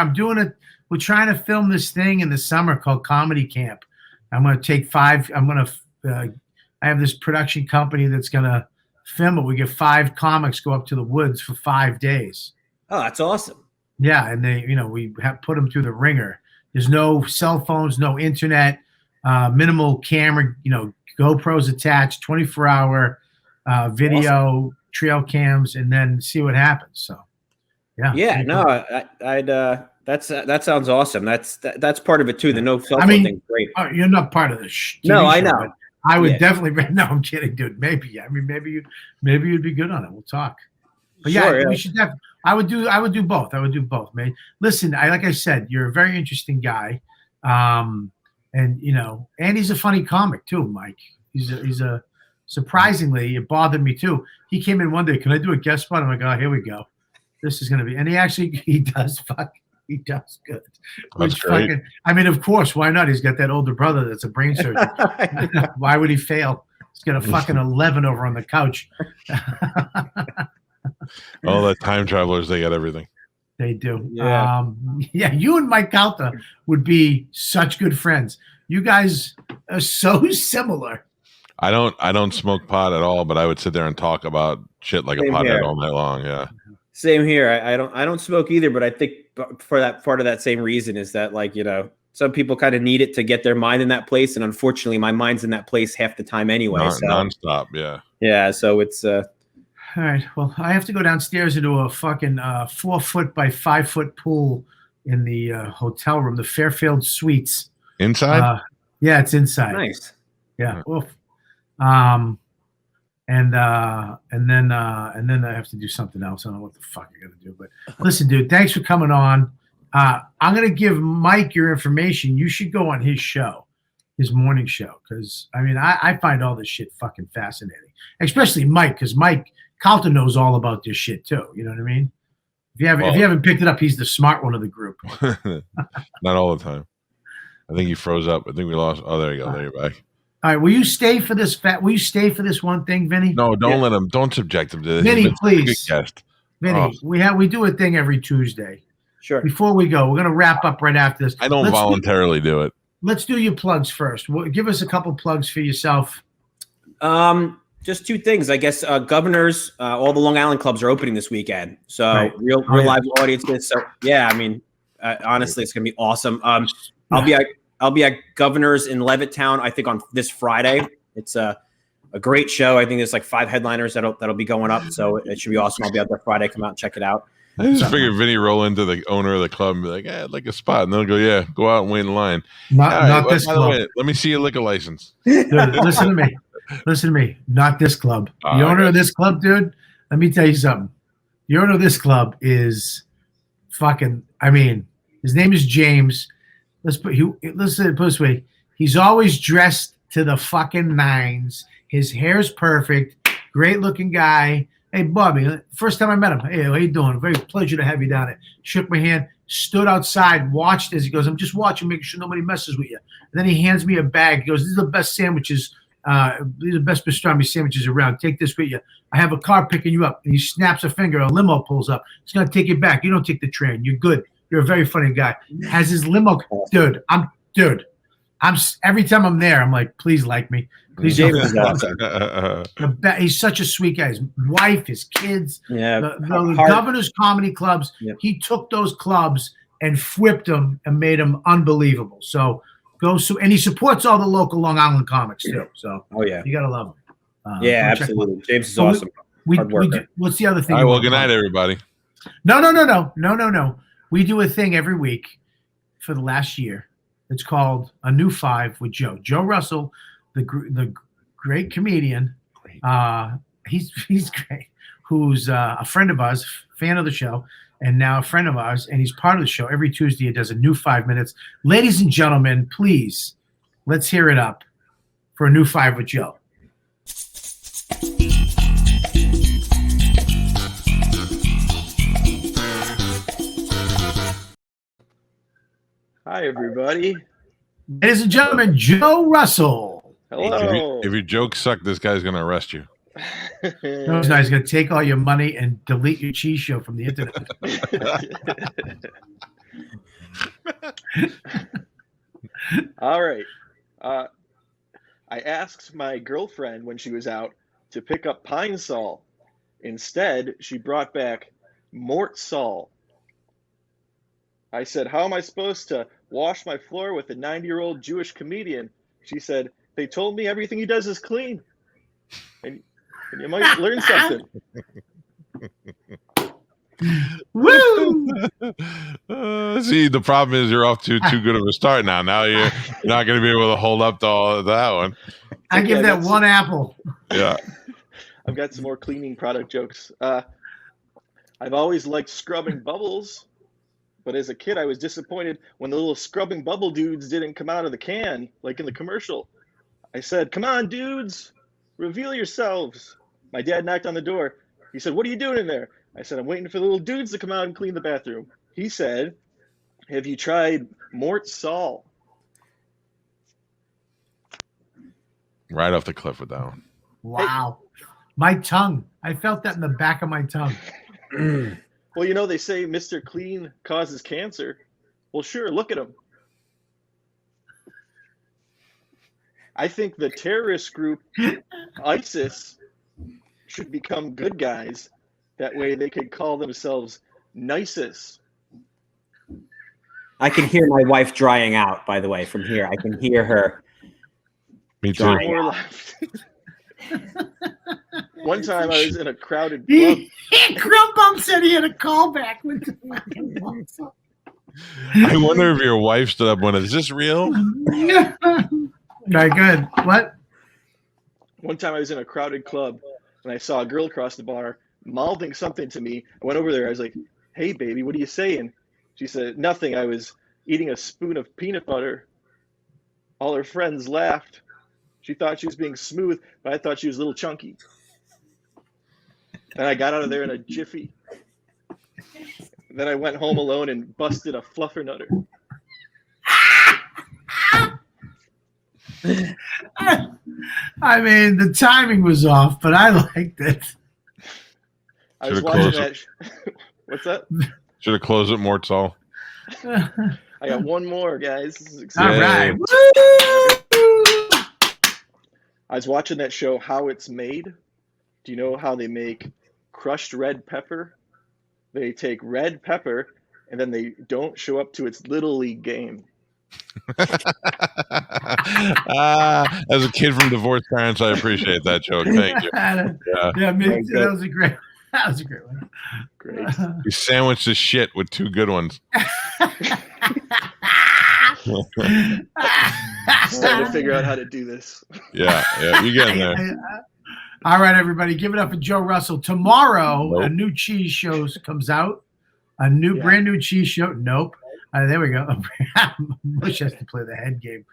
We're trying to film this thing in the summer called Comedy Camp. I'm going to take 5. I have this production company that's going to film it. We get 5 comics go up to the woods for 5 days. Oh, that's awesome. Yeah, and we have put them through the ringer. There's no cell phones, no internet, minimal camera, GoPros attached, 24-hour video, awesome. Trail cams, and then see what happens. So, yeah, no, that sounds awesome. That's part of it too. The no cell phone thing's great. You're not part of the no, I know. I would definitely. No, I'm kidding, dude. Maybe. I mean, maybe you'd be good on it. We'll talk. But sure, we should definitely. I would do both. I would do both, man. Listen, like I said, you're a very interesting guy. And and he's a funny comic too, Mike. He's a surprisingly, it bothered me too. He came in one day, can I do a guest spot? I'm like, oh, here we go. This is gonna be, and he does good. That's great. I mean, of course, why not? He's got that older brother that's a brain surgeon. Why would he fail? He's got a fucking 11 over on the couch. All the time travelers, they got everything. They do. Yeah. You and Mike Calta would be such good friends. You guys are so similar. I don't smoke pot at all, but I would sit there and talk about shit like a pothead all night long. Yeah. Same here. I don't smoke either, but I think for that part of that same reason is that, like, some people kind of need it to get their mind in that place, and unfortunately my mind's in that place half the time anyway. Nonstop, yeah. Yeah, so it's all right. Well, I have to go downstairs into a fucking 4-foot by 5-foot pool in the hotel room, the Fairfield Suites. Inside? Yeah, it's inside. Nice. Yeah. Oof. And then I have to do something else. I don't know what the fuck I got to do. But listen, dude, thanks for coming on. I'm gonna give Mike your information. You should go on his show, his morning show, because I find all this shit fucking fascinating, especially Mike, because Mike Calta knows all about this shit too. You know what I mean? If you haven't picked it up, he's the smart one of the group. Not all the time. I think he froze up. I think we lost. Oh, there you go. There you're back. All right. Will you stay for this one thing, Vinny? No, don't let him. Don't subject him to this. Vinny, please. Good guest. Vinny, we do a thing every Tuesday. Sure. Before we go, we're gonna wrap up right after this. I don't voluntarily do it. Let's do your plugs first. Give us a couple plugs for yourself. Just 2 things, I guess. Governors, all the Long Island clubs are opening this weekend, so real live audiences. So yeah, honestly, it's gonna be awesome. I'll be at Governors in Levittown, I think, on this Friday. It's a great show. I think there's like 5 headliners that'll be going up, so it should be awesome. I'll be out there Friday. Come out and check it out. I just figured Vinny roll into the owner of the club and be like, I'd like a spot. And they'll go, yeah, go out and wait in line. Not this by the club. way, let me see your liquor license. Dude, listen to me. Listen to me. Not this club. The owner of this club, dude, let me tell you something. The owner of this club is fucking, I mean, his name is James. Let's put it this way. He's always dressed to the fucking nines. His hair's perfect. Great looking guy. Hey, Bobby, first time I met him. Hey, how you doing? Very pleasure to have you down there. Shook my hand, stood outside, watched as he goes, I'm just watching, making sure nobody messes with you. And then he hands me a bag. He goes, these are the best sandwiches. These are the best pastrami sandwiches around. Take this with you. I have a car picking you up. And he snaps a finger. A limo pulls up. It's going to take you back. You don't take the train. You're good. You're a very funny guy. Has his limo. Dude, every time I'm there, I'm like, please like me. Please James is awesome. He's such a sweet guy. His wife, his kids, Yeah. the governor's comedy clubs. Yep. He took those clubs and flipped them and made them unbelievable. So and he supports all the local Long Island comics too. So you gotta love him. Yeah, absolutely. James is awesome. What's the other thing? All right, well, good night, everybody. No. We do a thing every week for the last year. It's called A New Five with Joe. Joe Russell, the great comedian. He's great. Who's a friend of ours, fan of the show, and now a friend of ours, and he's part of the show. Every Tuesday, he does a new 5 minutes. Ladies and gentlemen, please, let's hear it up for A New Five with Joe. Hi, everybody. Ladies and gentlemen, Joe Russell. Hello. If your jokes suck, this guy's going to arrest you. No, he's not. He's going to take all your money and delete your cheese show from the internet. All right. I asked my girlfriend when she was out to pick up Pine Sol. Instead, she brought back Mort Sol. I said, how am I supposed to wash my floor with a 90-year-old Jewish comedian? She said, they told me everything he does is clean. And you might learn something. Woo! See, the problem is you're off to too good of a start now. Now you're not going to be able to hold up to all of that one. I give that one apple. Yeah. I've got some more cleaning product jokes. I've always liked scrubbing bubbles, but as a kid, I was disappointed when the little scrubbing bubble dudes didn't come out of the can, like in the commercial. I said, come on, dudes, reveal yourselves. My dad knocked on the door. He said, what are you doing in there? I said, I'm waiting for the little dudes to come out and clean the bathroom. He said, have you tried Mort Sol? Right off the cliff with that one. Wow. My tongue. I felt that in the back of my tongue. Well, you know, they say Mr. Clean causes cancer. Well, sure, look at him. I think the terrorist group, ISIS, should become good guys. That way they could call themselves Nisus. I can hear my wife drying out, by the way, from here. I can hear her. Me too. One time I was in a crowded club. Crumbum said he had a callback with the fucking box. I wonder if your wife stood up when, is this real? Very good. What? One time I was in a crowded club and I saw a girl across the bar mouthing something to me. I went over there. I was like, hey, baby, what are you saying? She said, nothing. I was eating a spoon of peanut butter. All her friends laughed. She thought she was being smooth, but I thought she was a little chunky. And I got out of there in a jiffy. Then I went home alone and busted a fluffernutter. I mean, the timing was off, but I liked it. I was watching that. What's that? Should have closed it, Mort Sol. I got one more, guys. This is exciting. All right. I was watching that show, How It's Made. Do you know how they make crushed red pepper? They take red pepper and then they don't show up to its little league game. As a kid from divorced parents, I appreciate that joke. Thank you. Yeah, me too. That was a great. That was a great one. Great. You sandwiched the shit with two good ones. Starting to figure out how to do this. Yeah, you get in there. All right, everybody, give it up for Joe Russell. Tomorrow, a new cheese show comes out. A brand new cheese show. Nope. There we go. Bush has to play the head game.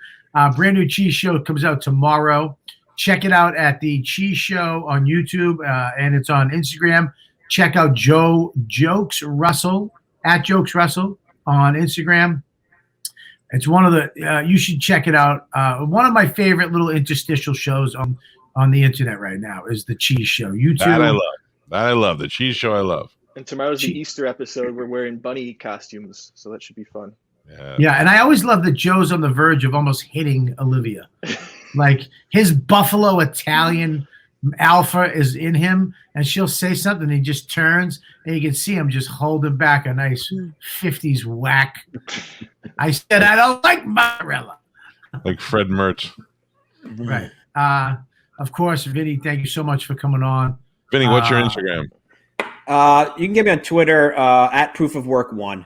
Brand new cheese show comes out tomorrow. Check it out at the Cheese Show on YouTube, and it's on Instagram. Check out Jokes Russell at Jokes Russell on Instagram. It's one of the you should check it out. One of my favorite little interstitial shows on the internet right now is the Cheese Show. YouTube. That I love. The Cheese Show I love. And tomorrow's the Easter episode. We're wearing bunny costumes, so that should be fun. Yeah, and I always love that Joe's on the verge of almost hitting Olivia. Like his Buffalo Italian alpha is in him, and she'll say something, and he just turns, and you can see him just holding back a nice 50s whack. I said, I don't like mozzarella. Like Fred Mertz. Right. Of course, Vinny, thank you so much for coming on. Vinny, what's your Instagram? You can get me on Twitter at Proof of Work 1.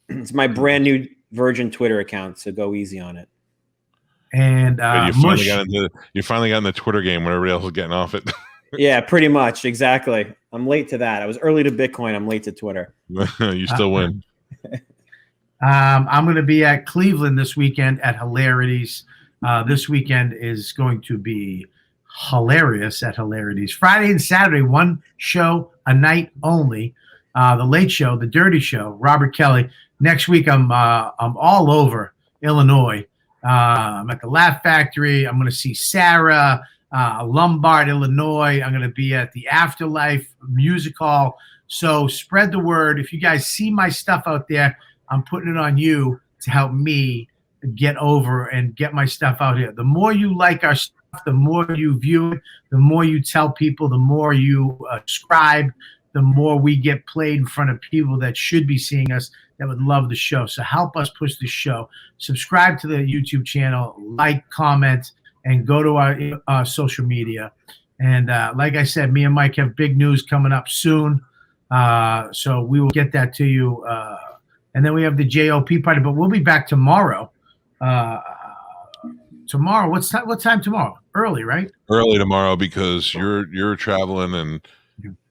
It's my brand new virgin Twitter account, so go easy on it. And you finally got in the Twitter game when everybody else was getting off it. Yeah, pretty much. Exactly. I'm late to that. I was early to Bitcoin. I'm late to Twitter. You still win. I'm going to be at Cleveland this weekend at Hilarities. This weekend is going to be hilarious at Hilarities. Friday and Saturday, one show a night only. The Late Show, the Dirty Show, Robert Kelly. Next week, I'm all over Illinois. I'm at the Laugh Factory. I'm going to see Sarah, Lombard, Illinois. I'm going to be at the Afterlife Music Hall. So spread the word. If you guys see my stuff out there, I'm putting it on you to help me get over and get my stuff out here. The more you like our stuff, the more you view it, the more you tell people, the more you subscribe, the more we get played in front of people that should be seeing us, that would love the show. So help us push the show. Subscribe to the YouTube channel, like, comment, and go to our social media. And like I said, me and Mike have big news coming up soon. So we will get that to you. And then we have the JOP party, but we'll be back tomorrow. Tomorrow, what time tomorrow? Early, right? Early tomorrow because you're traveling and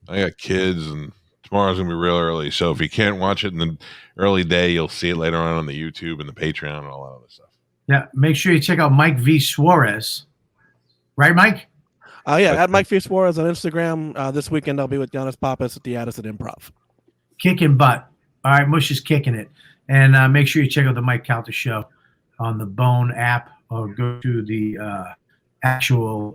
I got kids and tomorrow's gonna be real early. So if you can't watch it in the early day, you'll see it later on the YouTube and the Patreon and all that other stuff. Yeah, make sure you check out Mike V. Suarez. Right, Mike? At Mike V. Suarez on Instagram. This weekend I'll be with Giannis Pappas at the Addison Improv. Kicking butt. All right, Mush is kicking it. And make sure you check out the Mike Calta Show on the Bone app or go to the actual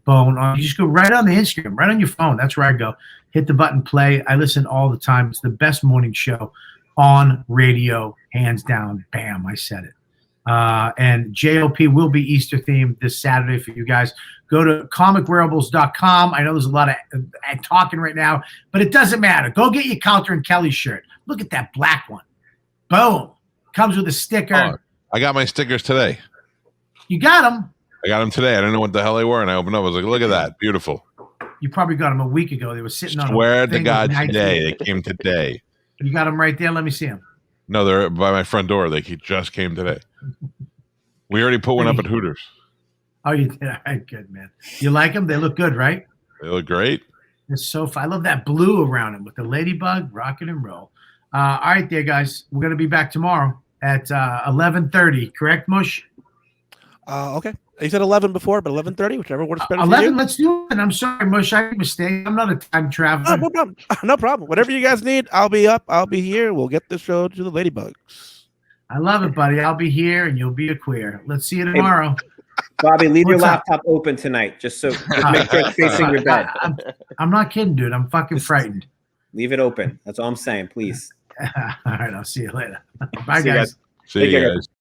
Bone. You just go right on the Instagram, right on your phone. That's where I go. Hit the button, play. I listen all the time. It's the best morning show on radio, hands down. Bam, I said it. And JOP will be Easter themed this Saturday for you guys. Go to comicwearables.com. I know there's a lot of talking right now, but it doesn't matter. Go get your Calta and Kelly shirt. Look at that black one. Boom. Comes with a sticker. Oh, I got my stickers today. You got them? I got them today. I didn't know what the hell they were, and I opened up. I was like, look at that. Beautiful. You probably got them a week ago. They were sitting on Swear to God today. They came today. You got them right there? Let me see them. No, they're by my front door. They just came today. We already put one up at Hooters. Oh, you did? All right, good, man. You like them? They look good, right? They look great. It's so fun. I love that blue around them with the ladybug, rocking and roll. All right, there, guys. We're going to be back tomorrow at 11:30. Correct, Mush? Okay. You said 11 before, but 11:30, whichever works better 11, for you. let's do it. I'm sorry, Mush. I made a mistake. I'm not a time traveler. Oh, no problem. No problem. Whatever you guys need, I'll be up. I'll be here. We'll get the show to the ladybugs. I love it, buddy. I'll be here, and you'll be a queer. Let's see you tomorrow. Bobby, leave your What's up? laptop open tonight, just make sure it's facing your bed. I'm not kidding, dude. I'm fucking frightened. Leave it open. That's all I'm saying, please. All right, I'll see you later. Bye, See you guys. See you guys.